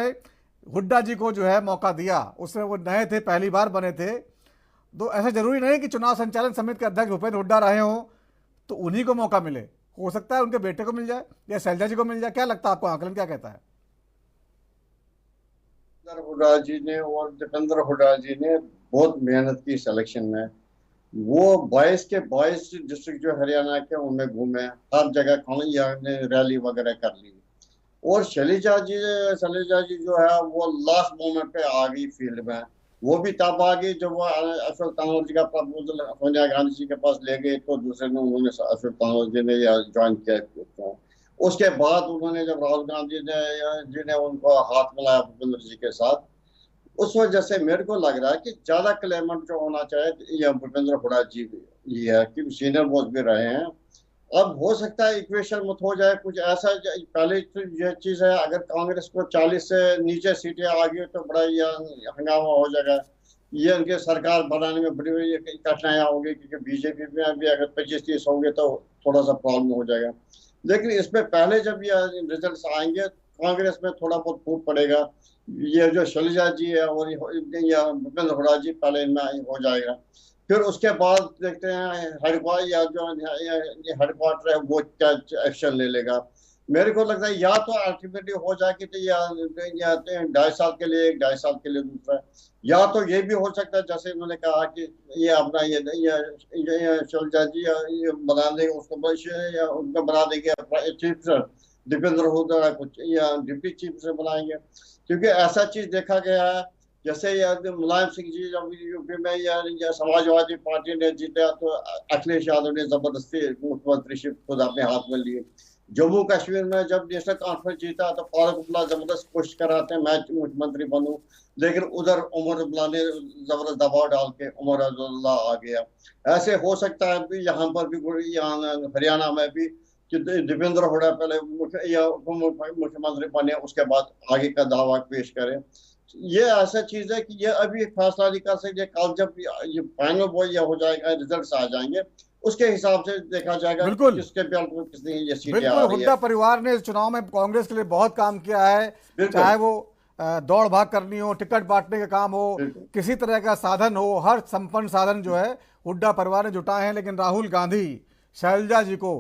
हुड्डा जी को जो है मौका दिया। उसमें वो नए थे, पहली बार बने थे। तो ऐसा जरूरी नहीं कि चुनाव संचालन समिति के अध्यक्ष भूपेंद्र हुड्डा रहे हों तो उन्हीं को मौका मिले, हो सकता है उनके बेटे को मिल जाए या शैलजा जी को मिल जाए। क्या लगता है आपको, आकलन क्या कहता है? हुड्डा जी ने और दीपेंद्र हुड्डा जी ने बहुत मेहनत की सिलेक्शन में। वो 22 के 22 डिस्ट्रिक्ट जो हरियाणा के उनमें घूमे, हर जगह रैली वगैरह कर ली। और शैलजा जी जो है वो लास्ट मोमेंट पे आ गई फील्ड में। वो भी तब आ गई जब वो अशोक गहलोत जी का प्रपोजल सोनिया गांधी जी के पास ले गए, तो दूसरे ने उन्होंने अशोक गहलोत जी ने ज्वाइन किया। उसके बाद उन्होंने जब राहुल गांधी जी ने उनको हाथ मिलाया भूपेंद्र जी के साथ, उस वजह से मेरे को लग रहा है कि ज्यादा क्लेमेंट जो होना चाहिए यह भूपेंद्र हुड्डा जी भी है, कि सीनियर मोस्ट भी रहे हैं। अब हो सकता है इक्वेशन मत हो जाए कुछ ऐसा। पहले तो यह चीज है, अगर कांग्रेस को 40 से नीचे सीटें आ गई तो बड़ा यह हंगामा हो जाएगा। ये उनके सरकार बनाने में बड़ी कठिनाइयां होंगी, क्योंकि बीजेपी में भी अगर 25-30 होंगे तो थोड़ा सा प्रॉब्लम हो जाएगा। लेकिन इसमें पहले जब यह रिजल्ट आएंगे कांग्रेस में थोड़ा बहुत फूट पड़ेगा। ये जो शैलजा जी है और भूपेंद्र हुड्डा जी पहले इनमें हो जाएगा। फिर उसके बाद देखते हैं हेडक्वार्टर या जो हेडक्वार्टर है वो क्या एक्शन ले लेगा। मेरे को लगता है या तो अल्टीमेटली हो जाएगी तो या 2.5 साल के लिए एक, 2.5 साल के लिए दूसरा, या तो ये भी हो सकता है जैसे उन्होंने कहा कि ये अपना ये शैलजा जी ये बना देंगे, उसको बना देंगे चीफ दीपेंद्र हुड्डा कुछ या डिप्टी चीफ से बनाएंगे। क्योंकि ऐसा चीज देखा गया है, जैसे मुलायम सिंह जी जब यूपी में या समाजवादी पार्टी ने जीता तो अखिलेश यादव ने जबरदस्ती मुख्यमंत्रीशिप खुद अपने हाथ में लिए। जम्मू कश्मीर में जब नेशनल कॉन्फ्रेंस जीता तो फारूक अब्दुल्ला जबरदस्त कोशिश कर रहे थे मैं मुख्यमंत्री बनूं, लेकिन उधर उमर अब्दुल्ला ने जबरदस्त दबाव डाल के उमर अब्दुल्ला आ गया। ऐसे हो सकता है भी यहाँ पर भी, यहाँ हरियाणा में भी कि दीपेंद्र हुड्डा पहले मुख्यमंत्री बने, उसके बाद आगे का दावा पेश करें। ये ऐसा चीज है कि ये अभी फैसला नहीं कर सकते। कल जब ये फाइनल वो ये हो जाएगा, रिजल्ट्स आ जाएंगे, उसके हिसाब से देखा जाएगा किसके बेल्ट में कितनी ये सीटें आ रही है। हुड्डा परिवार ने चुनाव में कांग्रेस के लिए बहुत काम किया है, चाहे वो दौड़ भाग करनी हो, टिकट बांटने का काम हो, किसी तरह का साधन हो, हर संपन्न साधन जो है हुड्डा परिवार ने जुटाए हैं। लेकिन राहुल गांधी शैलजा जी को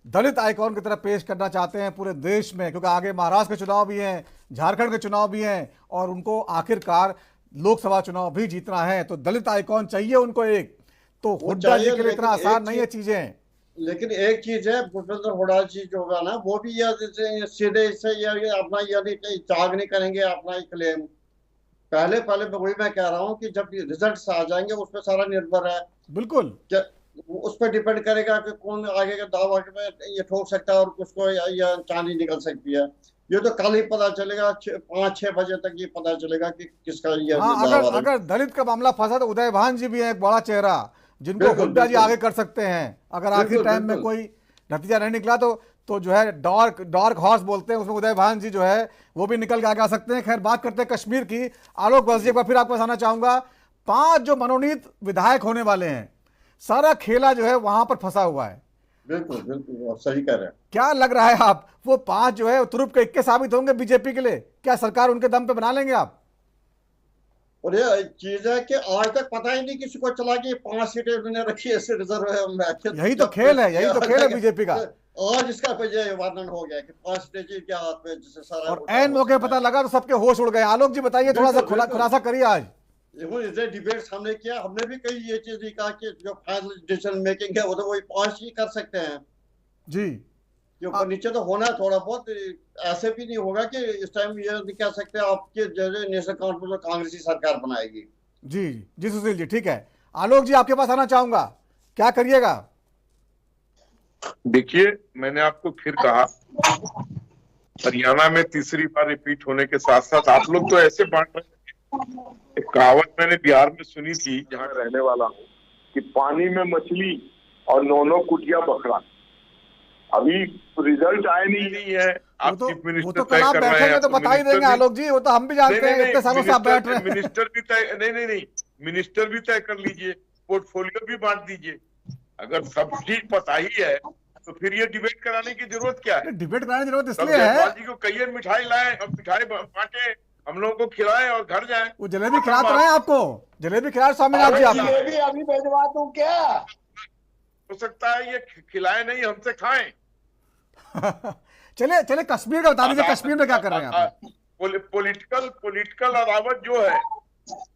दलित आइकॉन की तरफ पेश करना चाहते हैं पूरे देश में, क्योंकि आगे महाराष्ट्र के चुनाव भी हैं, झारखंड के चुनाव भी हैं और उनको आखिरकार लोकसभा चुनाव भी जीतना है। तो दलित आइकॉन चाहिए उनको एक, तो हुड्डा जी के लिए इतना आसान नहीं है चीजें। लेकिन एक चीज है, भूपेंद्र हुड्डा जी जो होगा ना वो भी सीधे से अपना त्याग नहीं करेंगे अपना क्लेम। पहले वही मैं कह रहा हूँ कि जब रिजल्ट आ जाएंगे उस पर सारा निर्भर है। बिल्कुल उस पर डिपेंड करेगा कि कौन आगे का दावा में ये ठोक सकता है और उसको या चांदी निकल सकती है। ये तो कल ही पता चलेगा, 5-6 बजे तक ये पता चलेगा कि किसका ये अगर दलित का मामला फंसा तो उदय भान जी भी है एक बड़ा चेहरा जिनको हुड्डा जी आगे कर सकते हैं। अगर आखिरी टाइम में कोई नतीजा नहीं निकला तो जो है डार्क हॉर्स बोलते हैं, उसमें उदय भान जी जो है वो भी निकल के आगे आ सकते हैं। खैर बात करते हैं कश्मीर की। आलोक बस जी एक बार फिर आपको बताना चाहूंगा, 5 जो मनोनीत विधायक होने वाले हैं, सारा खेला जो है वहां पर फंसा हुआ है। बिल्कुल बिल्कुल आप सही कह रहे हैं। क्या लग रहा है आप, वो 5 जो है तुरुप के इक्के साबित होंगे बीजेपी के लिए? क्या सरकार उनके दम पे बना लेंगे आप? और ये चीज है कि आज तक पता ही नहीं किसी को चला कि 5 सीटें उन्होंने रखी है रिजर्व में। यही तो खेल है, यही तो खेल है बीजेपी का। आज इसका वर्णन हो गया कि 5 सीटें क्या हाथ में, जिससे सारा और ऐन मौके पता लगा तो सबके होश उड़ गए। आलोक जी बताइए, थोड़ा सा खुलासा करिए। आज डिबेट्स हमने किया, हमने भी कई ये चीज कहा कि जो फाइनल डिसीजन मेकिंग है वो तो वही 5 ही कर सकते हैं जी। ऊपर नीचे तो होना थोड़ा बहुत, ऐसे भी नहीं होगा कि इस टाइम ये नहीं कह सकते आपके जैसे नेशनल कांफ्रेंस कांग्रेस की सरकार बनाएगी। जी जी सुशील जी, ठीक है। आलोक जी आपके पास आना चाहूंगा, क्या करिएगा? देखिए, मैंने आपको फिर कहा, हरियाणा में तीसरी बार रिपीट होने के साथ साथ आप लोग तो ऐसे बांट रहे हैं। एक कहावत मैंने बिहार में सुनी थी, जहाँ रहने वाला हूँ, कि पानी में मछली और 9 कुटिया बकरा। अभी रिजल्ट आए नहीं है। आप चीफ मिनिस्टर कल आप बैठेंगे तो बता ही देंगे आलोक जी, वो तो हम भी जानते हैं, इतने सालों से आप बैठ रहे हैं। मिनिस्टर भी तय नहीं, मिनिस्टर भी तय कर लीजिए, पोर्टफोलियो भी बांट दीजिए। अगर सब चीज पता ही है तो फिर ये डिबेट कराने की जरूरत क्या है? डिबेट कराने की जरूरत इसलिए है जी को कहिए मिठाई लाए और मिठाई बांटे, हम लोगों को खिलाएं और घर जाएं। वो जलेबी खिला तो रहे हैं आपको, जलेबी खिला स्वामीनाथ जी। आप जलेबी अभी भेजवा दूं क्या? हो सकता है ये खिलाए नहीं, हमसे खाएं। चले कश्मीर का बता दीजिए, कश्मीर में क्या कर रहे हैं आप? पॉलिटिकल अदावत जो है,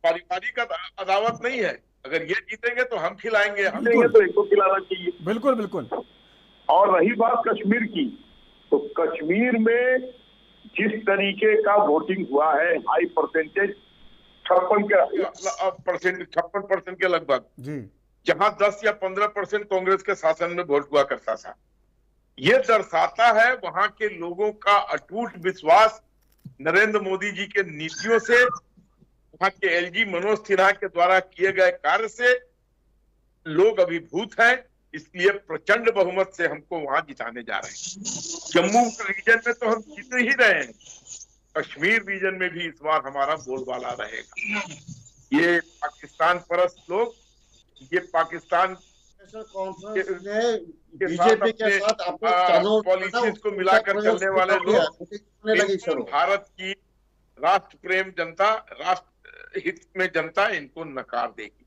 पारिवारिक अदावत नहीं है। अगर ये जीतेंगे तो हम खिलाएंगे, हम देंगे तो इनको खिलाना चाहिए। बिल्कुल बिल्कुल। और रही बात कश्मीर की, तो कश्मीर में जिस तरीके का वोटिंग हुआ है, हाई परसेंटेज 56% के लगभग जी, जहां 10 या 15% कांग्रेस के शासन में वोट हुआ करता था, ये दर्शाता है वहां के लोगों का अटूट विश्वास नरेंद्र मोदी जी के नीतियों से, वहां के एलजी मनोज सिन्हा के द्वारा किए गए कार्य से लोग अभिभूत हैं। इसलिए प्रचंड बहुमत से हमको वहां जिताने जा रहे हैं। जम्मू रीजन में तो हम जीत ही रहे हैं, कश्मीर रीजन में भी इस बार हमारा बोलबाला रहेगा। ये पाकिस्तान परस्त लोग, ये पाकिस्तान बीजेपी के साथ पॉलिसीज को मिलाकर चलने वाले लोग, भारत की राष्ट्र प्रेम जनता, राष्ट्र हित में जनता इनको नकार देगी।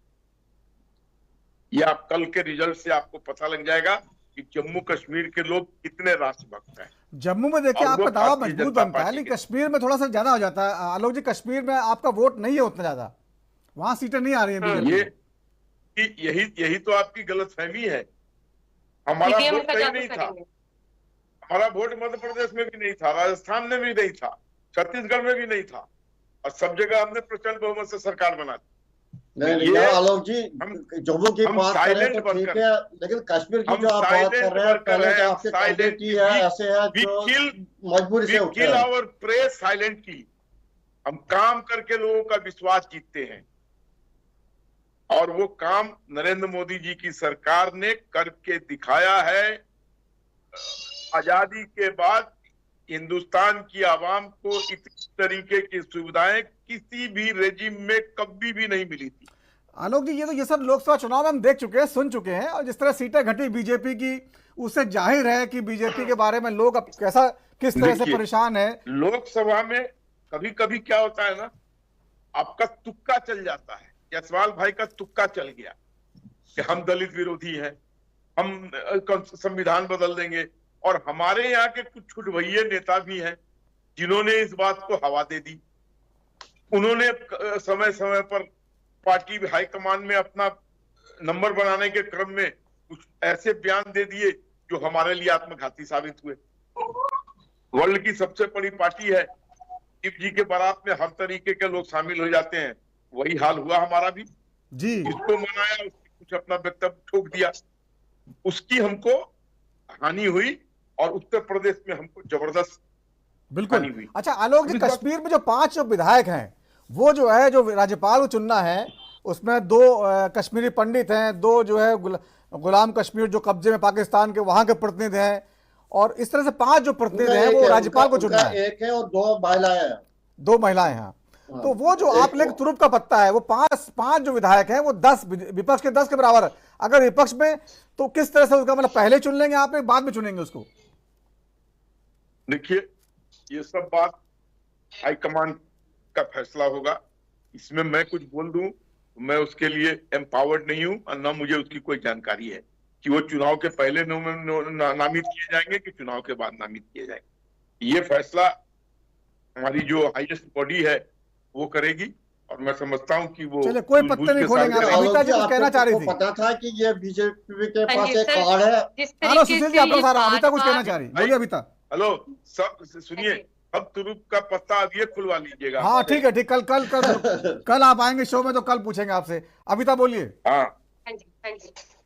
ये आप कल के रिजल्ट से आपको पता लग जाएगा कि जम्मू कश्मीर के लोग कितने राष्ट्रभक्त हैं। जम्मू में देखिए आपका दावा मजबूत बनता है, लेकिन कश्मीर में थोड़ा सा ज्यादा हो जाता है। आलोक जी, कश्मीर में आपका वोट नहीं है उतना ज्यादा, वहां सीटें नहीं आ रही है। यही तो आपकी गलतफहमी है। हमारा वोट कहीं नहीं था, हमारा वोट मध्य प्रदेश में भी नहीं था, राजस्थान में भी नहीं था, छत्तीसगढ़ में भी नहीं था, और सब जगह हमने प्रचंड बहुमत से सरकार बना दी। नहीं आलोक जी, जम्मू की बात करें तो ठीक है, लेकिन कश्मीर की जो आप बात कर रहे हैं, पहले तो आपके कैबिनेट की है, ऐसे है जो मजबूरी से उठे हैं। और प्रेस साइलेंटली, हम काम करके लोगों का विश्वास जीतते हैं, और वो काम नरेंद्र मोदी जी की सरकार ने करके दिखाया है। आजादी के बाद हिंदुस्तान की आवाम को इस तरीके की सुविधाएं किसी भी रेजिम में कभी भी नहीं मिली थी। आलोक जी, ये सब लोकसभा चुनाव में हम देख चुके हैं, सुन चुके हैं, और जिस तरह सीटें घटी बीजेपी की, उससे जाहिर है कि बीजेपी के बारे में लोग अब किस तरह से परेशान है। लोकसभा में कभी कभी क्या होता है ना, आपका तुक्का चल जाता है। जयसवाल भाई का तुक्का चल गया कि हम दलित विरोधी हैं, हम संविधान बदल देंगे, और हमारे यहाँ के कुछ छुटभइये नेता भी हैं जिन्होंने इस बात को हवा दे दी। उन्होंने समय समय पर पार्टी हाईकमान में अपना नंबर बनाने के क्रम में कुछ ऐसे बयान दे दिए जो हमारे लिए आत्मघाती साबित हुए। वर्ल्ड की सबसे बड़ी पार्टी है, शिव जी के बारात में हर तरीके के लोग शामिल हो जाते हैं, वही हाल हुआ हमारा भी जी। जिसको मनाया उसकी कुछ अपना वक्तव्य ठोक दिया, उसकी हमको हानि हुई, और उत्तर प्रदेश में हमको जबरदस्त बिल्कुल। अच्छा आलोक जी, कश्मीर में जो 5 विधायक हैं, वो जो है जो राज्यपाल को चुनना है, उसमें 2 कश्मीरी पंडित हैं, 2 जो है गुलाम कश्मीर जो कब्जे में पाकिस्तान के वहां के प्रतिनिधि हैं, और इस तरह से 5 जो प्रतिनिधि हैं वो राज्यपाल को चुनना है। एक है और 2 महिलाएं हैं। 2 महिलाएं हैं। तो वो जो आप लेकर तुरुप का पत्ता है, वो 5 जो विधायक हैं वो 10 विपक्ष के 10 के बराबर है। अगर विपक्ष में तो किस तरह से उसका मतलब पहले चुन लेंगे आप, बाद में चुनेंगे उसको? देखिए, ये सब बात हाईकमान का फैसला होगा। इसमें मैं कुछ बोल दूं, मैं उसके लिए एम्पावर्ड नहीं हूं, और ना मुझे उसकी कोई जानकारी है कि वो चुनाव के पहले नामित किए जाएंगे कि चुनाव के बाद नामित किए जाएंगे। ये फैसला हमारी जो हाईएस्ट बॉडी है वो करेगी, और मैं समझता हूं कि वो चलिए कोई पत्ते नहीं खोलेंगे। अमिता जी कुछ कहना चाह रही थी। पता था कि ये बीजेपी के पास एक कार्ड है। हेलो सुशील जी, आपका सारा अमिता कुछ कहना चाह रही, बोलिए अमिता। हेलो सब सुनिए, अब तुरुप का पत्ता अब ये खुलवा लीजिएगा। हाँ ठीक है, ठीक, कल आप आएंगे शो में तो कल पूछेंगे आपसे। अमिता बोलिए। हाँ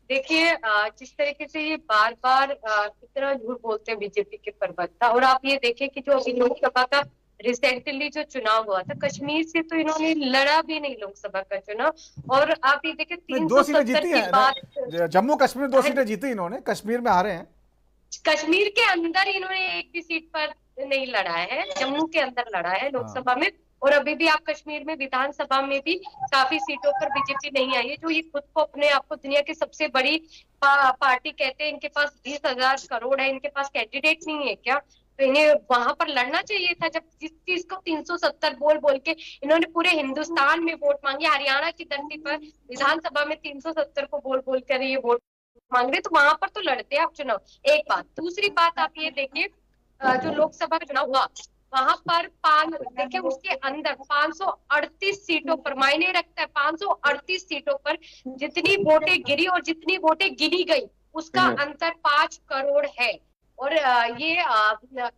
देखिए जिस तरीके से ये बार बार इतना झूठ बोलते हैं बीजेपी के प्रवक्ता, और आप ये देखें कि जो अभी लोकसभा का रिसेंटली जो चुनाव हुआ था, कश्मीर से तो इन्होंने लड़ा भी नहीं लोकसभा का चुनाव। और आप ये देखें 2 सीटें 370 जीती के बाद हैं जम्मू कश्मीर, 2 सीटें जीती इन्होंने, कश्मीर में हारे हैं। कश्मीर के अंदर इन्होंने एक भी सीट पर नहीं लड़ा है, जम्मू के अंदर लड़ा है लोकसभा में। और अभी भी आप कश्मीर में विधानसभा में भी काफी सीटों पर बीजेपी नहीं आई है। जो ये खुद को अपने आप को दुनिया की सबसे बड़ी पार्टी कहते हैं, इनके पास 20,000 करोड़ है, इनके पास कैंडिडेट नहीं है क्या? तो इन्हें वहां पर लड़ना चाहिए था, जब जिस चीज को 370 बोल बोल के इन्होंने पूरे हिंदुस्तान में वोट मांगे। हरियाणा की धरती पर विधानसभा में 370 को बोल बोल कर ये वोट मांग रहे, तो वहां पर तो लड़ते आप चुनाव। एक बात। दूसरी बात आप ये देखिए, जो लोकसभा का चुनाव हुआ वहां पर देखिए उसके अंदर 538 सीटों पर, मायने रखता है 538 सीटों पर जितनी वोटें गिरी और जितनी वोटें गिनी गई उसका अंतर 5 करोड़ है। और ये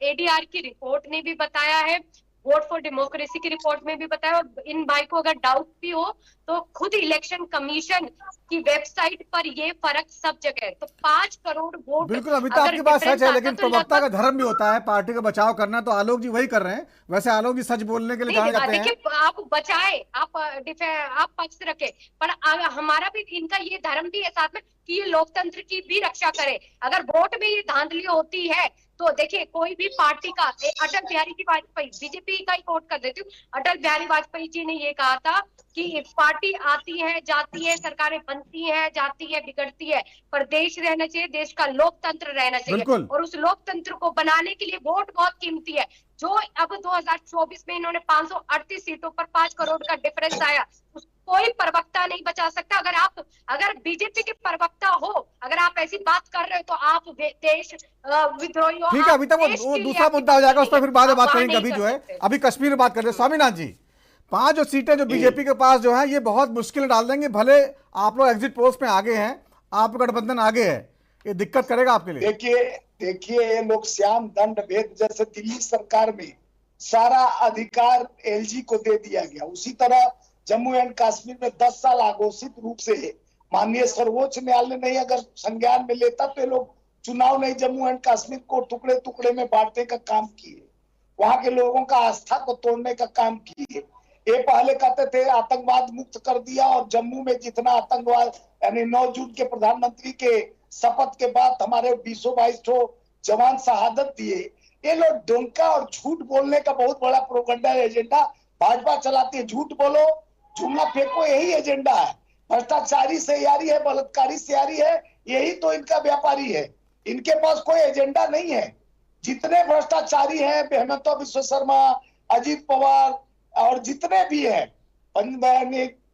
ADR की रिपोर्ट ने भी बताया है, वोट फॉर डेमोक्रेसी की रिपोर्ट में भी बताया। और इन भाई को अगर डाउट भी हो तो खुद इलेक्शन कमीशन की वेबसाइट पर ये फर्क सब जगह है। तो 5 करोड़ वोट, बिल्कुल अभी तो आपकी बात सच है, लेकिन प्रवक्ता का धर्म भी होता है पार्टी का बचाव करना, तो आलोक जी वही कर रहे हैं। वैसे आलोक जी सच बोलने के लिए जाने जाते हैं। देखिए आप बचाए, आप पक्ष रखे, पर हमारा भी इनका ये धर्म भी है साथ में कि ये लोकतंत्र की भी रक्षा करे। अगर वोट में ये धांधली होती है तो देखिए कोई भी पार्टी का, अटल बिहारी की वाजपेयी, बीजेपी का ही कोट कर देती हूँ, अटल बिहारी वाजपेयी जी ने ये कहा था कि पार्टी आती है जाती है, सरकारें बनती है जाती है बिगड़ती है, पर देश रहना चाहिए, देश का लोकतंत्र रहना चाहिए। और उस लोकतंत्र को बनाने के लिए वोट बहुत कीमती है। जो अब 2024 में इन्होंने 538 सीटों पर 5 करोड़ का डिफरेंस आया, कोई प्रवक्ता नहीं बचा सकता। अगर बीजेपी के प्रवक्ता हो, अगर आप ऐसी बात कर रहे हो तो आप देश विद्रोही हो। ठीक है, अभी तक वो दूसरा मुद्दा हो जाएगा, उस पर फिर बाद में बात करेंगे। अभी जो है अभी कश्मीर में बात कर रहे हैं। स्वामीनाथ जी, 5 जो सीटें जो बीजेपी के पास जो है ये बहुत मुश्किल डाल देंगे। भले आप लोग एग्जिट पोल्स में आगे हैं, आप गठबंधन आगे है, ये दिक्कत करेगा आपके लिए? देखिए ये लोग श्याम दंड भेद, जैसे दिल्ली सरकार में सारा अधिकार LG को दे दिया गया, उसी तरह जम्मू एंड कश्मीर में 10 साल अघोषित रूप से माननीय सर्वोच्च न्यायालय नहीं अगर संज्ञान में लेता तो लोग चुनाव नहीं, जम्मू एंड कश्मीर को टुकड़े टुकड़े में बांटने का काम किए, वहां के लोगों का आस्था को तोड़ने का काम किए। ये पहले कहते थे आतंकवाद मुक्त कर दिया, और जम्मू में जितना आतंकवाद, यानी 9 जून के प्रधानमंत्री के शपथ के बाद हमारे 20-22 जवान शहादत दिए। ये लोग डोंका और झूठ बोलने का बहुत बड़ा प्रोपेगेंडा एजेंडा भाजपा चलाती है। झूठ बोलो, जुमला फेंको, यही एजेंडा है। भ्रष्टाचारी से यारी है, बलात्कारी से यारी है, यही तो इनका व्यापारी है। इनके पास कोई एजेंडा नहीं है। जितने भ्रष्टाचारी हैं, हेमंत बिश्व शर्मा, अजीत पवार और जितने भी हैं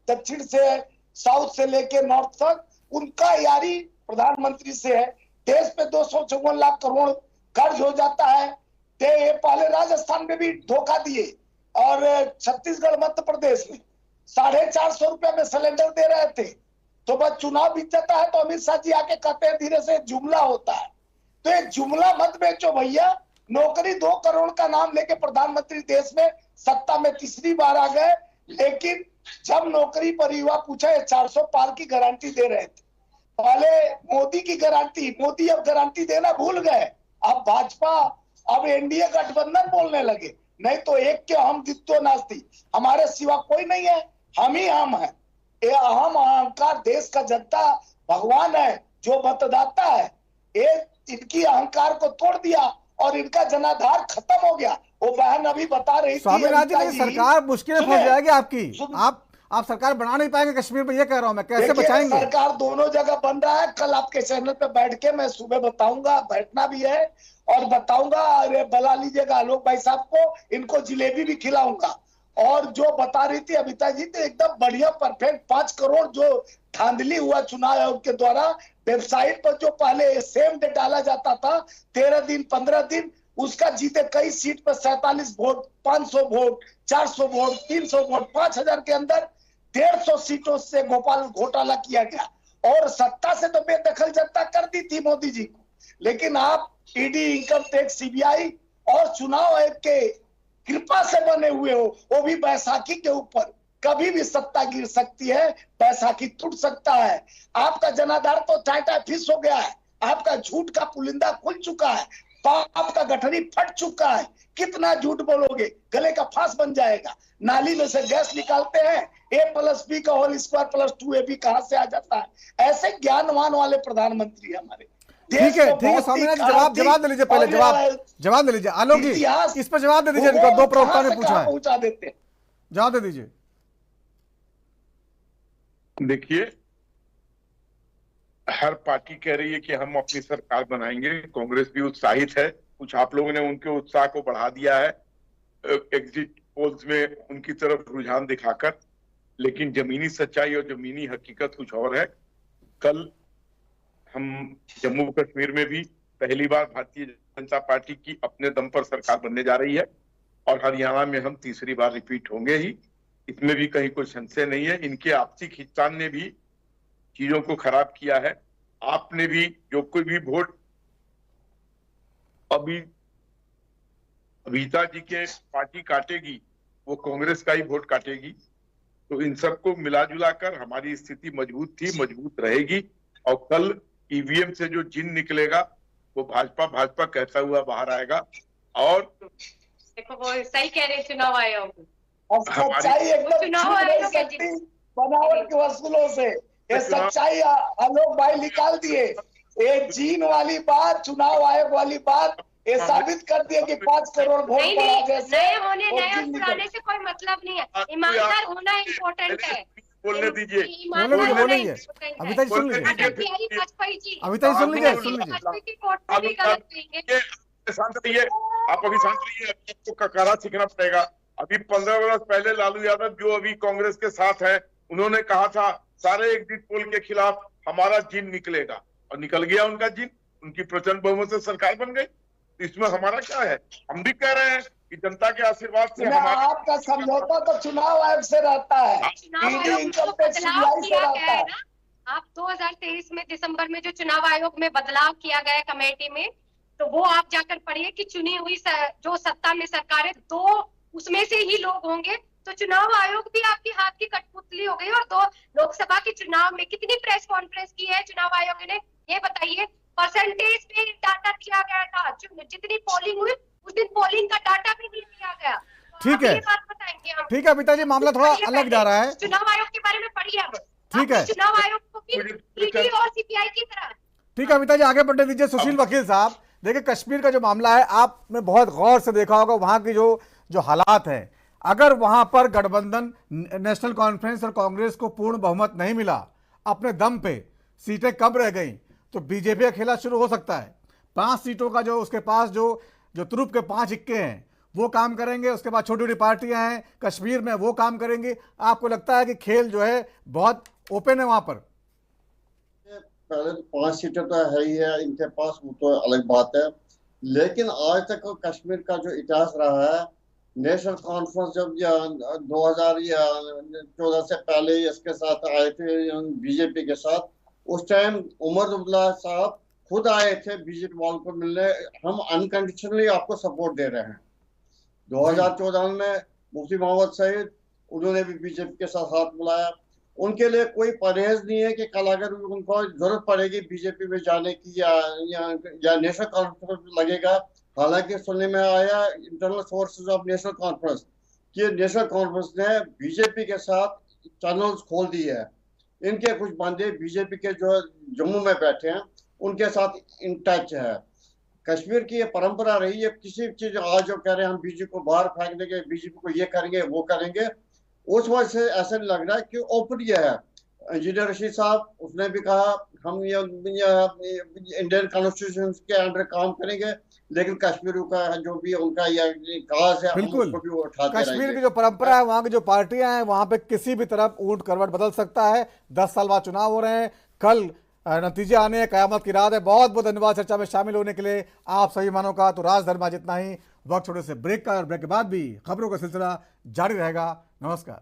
दक्षिण से साउथ से लेके नॉर्थ तक, उनका यारी प्रधानमंत्री से है। देश पे 254 लाख करोड़ कर्ज हो जाता है। पहले राजस्थान में भी धोखा दिए, और छत्तीसगढ़ मध्य प्रदेश में 450 रुपए में सिलेंडर दे रहे थे। तो बस चुनाव बीत जाता है तो अमित शाह जी आके कहते हैं धीरे से जुमला होता है। तो ये जुमला मत बेचो भैया। नौकरी 2 करोड़ का नाम लेके प्रधानमंत्री देश में सत्ता में तीसरी बार आ गए, लेकिन जब नौकरी पर युवा पूछा 400 पार की गारंटी दे रहे थे। पहले मोदी की गारंटी, मोदी अब गारंटी देना भूल गए। अब भाजपा, अब एनडीए गठबंधन बोलने लगे। नहीं तो एक के हम द्वित्व नास्ति, हमारे सिवा कोई नहीं है, हम ही हम है। ये अहम अहंकार देश का जनता भगवान है जो मतदाता है, ये इनकी अहंकार को तोड़ दिया और इनका जनाधार खत्म हो गया। वो बहन अभी बता रही थी स्वामीनाथ जी, सरकार मुश्किल में फंस जाएगी आपकी। आप सरकार बना नहीं पाएंगे कश्मीर में, ये कह रहा हूं मैं। कैसे बचाएंगे? सरकार दोनों जगह बन रहा है। कल आपके चैनल पे बैठ के मैं सुबह बताऊंगा, बैठना भी है और बताऊंगा। अरे बुला लीजिएगा आलोक भाई साहब को, इनको जिलेबी भी खिलाऊंगा। और जो बता रही थी अमिता जी, तो एकदम बढ़िया परफेक्ट 5 करोड़ जो धांधली हुआ चुनाव आयोग के द्वारा, वेबसाइट पर जो पहले सेम डे डाला जाता था 13 दिन 15 दिन, उसका जीते कई सीट पर 47 वोट, 500 वोट, 400 वोट, 300 वोट, 5000 के अंदर 150 सीटों से गोपाल घोटाला किया गया। और सत्ता से तो बेदखल जनता कर दी थी मोदी जी को, लेकिन आप ईडी, इनकम टैक्स, सीबीआई और चुनाव आयोग के कृपा से बने हुए हो, वो भी बैसाखी के ऊपर। कभी भी सत्ता गिर सकती है, बैसाखी टूट सकता है। आपका जनाधार तो टाटा फिस हो गया है, आपका झूठ का पुलिंदा खुल चुका है, पाप का गठरी फट चुका है। कितना झूठ बोलोगे, गले का फांस बन जाएगा। नाली में से गैस निकालते हैं, A+B का होल स्क्वायर +2AB कहां से आ जाता है? ऐसे ज्ञानवान वाले प्रधानमंत्री हमारे। ठीक है स्वामीनाथ जी, जवाब दे लीजिए, पहले जवाब दे लीजिए। आलोक जी, इस पर जवाब दे दीजिए, दो प्रवक्ता ने पूछा है, पहुंचा देते हैं, जवाब दे दीजिए। देखिए, हर पार्टी कह रही है कि हम अपनी सरकार बनाएंगे, कांग्रेस भी उत्साहित है। कुछ आप लोगों ने उनके उत्साह को बढ़ा दिया है एग्जिट पोल्स में उनकी तरफ रुझान दिखाकर, लेकिन जमीनी सच्चाई और जमीनी हकीकत कुछ और है। कल हम जम्मू कश्मीर में भी पहली बार भारतीय जनता पार्टी की अपने दम पर सरकार बनने जा रही है, और हरियाणा में हम तीसरी बार रिपीट होंगे ही, इसमें भी कहीं कोई संशय नहीं है। इनके आपसी खींचतान ने भी चीजों को खराब किया है। आपने भी जो कोई भी वोट अभी अभिता जी के पार्टी काटेगी, वो कांग्रेस का ही वोट काटेगी। तो इन सबको मिला जुला कर हमारी स्थिति मजबूत थी, मजबूत रहेगी, और कल ईवीएम से जो जिन निकलेगा वो भाजपा कहता हुआ बाहर आएगा। और देखो वो सही कह रहे चुनाव आयोग, सच्चाई एकदम बनावट के वसूलों से ये सच्चाई आलोक भाई निकाल दिए। ये जीन वाली बात, चुनाव आयोग वाली बात, ये साबित कर दिए कि 5 करोड़ वोट नए होने नए और पुराने से कोई मतलब नहीं है। ईमानदार होना इम्पोर्टेंट है। बोलने दीजिए, अमिता जी सुन लीजिए, अमिता जी सुन लीजिए। शांत रहिए, आप अभी शांत रहिए, आपको ककारा सीखना पड़ेगा। अभी 15 वर्ष पहले लालू यादव जो अभी कांग्रेस के साथ है, उन्होंने कहा था सारे एग्जिट पोल के खिलाफ हमारा जिन निकलेगा, और निकल गया उनका जिन, उनकी प्रचंड बहुमत से सरकार बन गई। इसमें हमारा क्या है? हम भी कह रहे हैं कि जनता के आशीर्वाद से हमारा आपका समझौता तो चुनाव आयोग से रहता है, इनकम टैक्स सीबीआई से रहता है। आप 2023 में दिसंबर में जो चुनाव आयोग में बदलाव किया गया कमेटी में, तो वो आप जाकर पढ़िए कि चुनी हुई जो सत्ता में सरकार है, 2 उसमें से ही लोग होंगे। तो चुनाव आयोग भी आपकी हाथ की कठपुतली हो गई। और 2 लोकसभा के चुनाव में कितनी प्रेस कॉन्फ्रेंस की है चुनाव आयोग ने, ये बताइए। परसेंटेज में डाटा दिया गया था, जितनी पोलिंग हुई उस दिन पोलिंग का डाटा भी नहीं दिया गया। ठीक है, ठीक है पिताजी, मामला थोड़ा अलग जा रहा है। चुनाव आयोग के बारे में पढ़िए अब। ठीक है, चुनाव आयोग को भी ईडी और सीबीआई की तरह। ठीक है पिताजी, आगे बढ़ने दीजिए। सुशील वकील साहब, देखिए कश्मीर का जो मामला है, आपने बहुत गौर से देखा होगा वहां की जो हालात है। अगर वहां पर गठबंधन नेशनल कॉन्फ्रेंस और कांग्रेस को पूर्ण बहुमत नहीं मिला, अपने दम पे सीटें कम रह गई, तो बीजेपी का खेला शुरू हो सकता है। 5 सीटों का जो उसके पास जो तुरुप के 5 इक्के हैं वो काम करेंगे, उसके बाद छोटी छोटी पार्टियां हैं कश्मीर में वो काम करेंगी। आपको लगता है कि खेल जो है बहुत ओपन है वहां पर? पहले तो 5 सीटें तो है ही है इनके पास, वो तो अलग बात है। लेकिन आज तक कश्मीर का जो इतिहास रहा है, नेशनल कॉन्फ्रेंस जब 2014 से पहले इसके साथ आए थे बीजेपी के साथ, उस टाइम उमर अब्दुल्ला साहब खुद आए थे बीजेपी वालों को मिलने, हम अनकंडीशनली आपको सपोर्ट दे रहे हैं। 2014 में मुफ्ती मोहम्मद सईद, उन्होंने भी बीजेपी के साथ हाथ मिलाया। उनके लिए कोई परहेज नहीं है कि कल अगर उनको जरूरत पड़ेगी बीजेपी में जाने की या नेशनल कॉन्फ्रेंस लगेगा। हालांकि सुनने में आया internal sources of national conference कि नेशनल कॉन्फ्रेंस ने बीजेपी के साथ चैनल्स खोल दिए है। इनके कुछ बंदे बीजेपी के जो जम्मू में बैठे हैं उनके साथ इन टच है। कश्मीर की ये परंपरा रही है, किसी चीज आज जो कह रहे हैं हम बीजेपी को बाहर फेंक देंगे, बीजेपी को ये करेंगे वो करेंगे, उस वजह से ऐसा नहीं लग रहा है कि ओपन ये है। इंजीनियर रशीद साहब उसने भी कहा हम ये इंडियन कॉन्स्टिट्यूशन के अंडर काम करेंगे, लेकिन कश्मीर का जो भी उनका काज है बिल्कुल कश्मीर की जो परंपरा है, वहाँ की जो पार्टियां हैं, वहाँ पे किसी भी तरफ ऊंट करवट बदल सकता है। 10 साल बाद चुनाव हो रहे हैं, कल नतीजे आने हैं, कयामत की रात है। बहुत बहुत धन्यवाद चर्चा में शामिल होने के लिए आप सभी मानों का। तो राजधर्म जितना ही वक्त छोटे से ब्रेक का, और ब्रेक के बाद भी खबरों का सिलसिला जारी रहेगा। नमस्कार।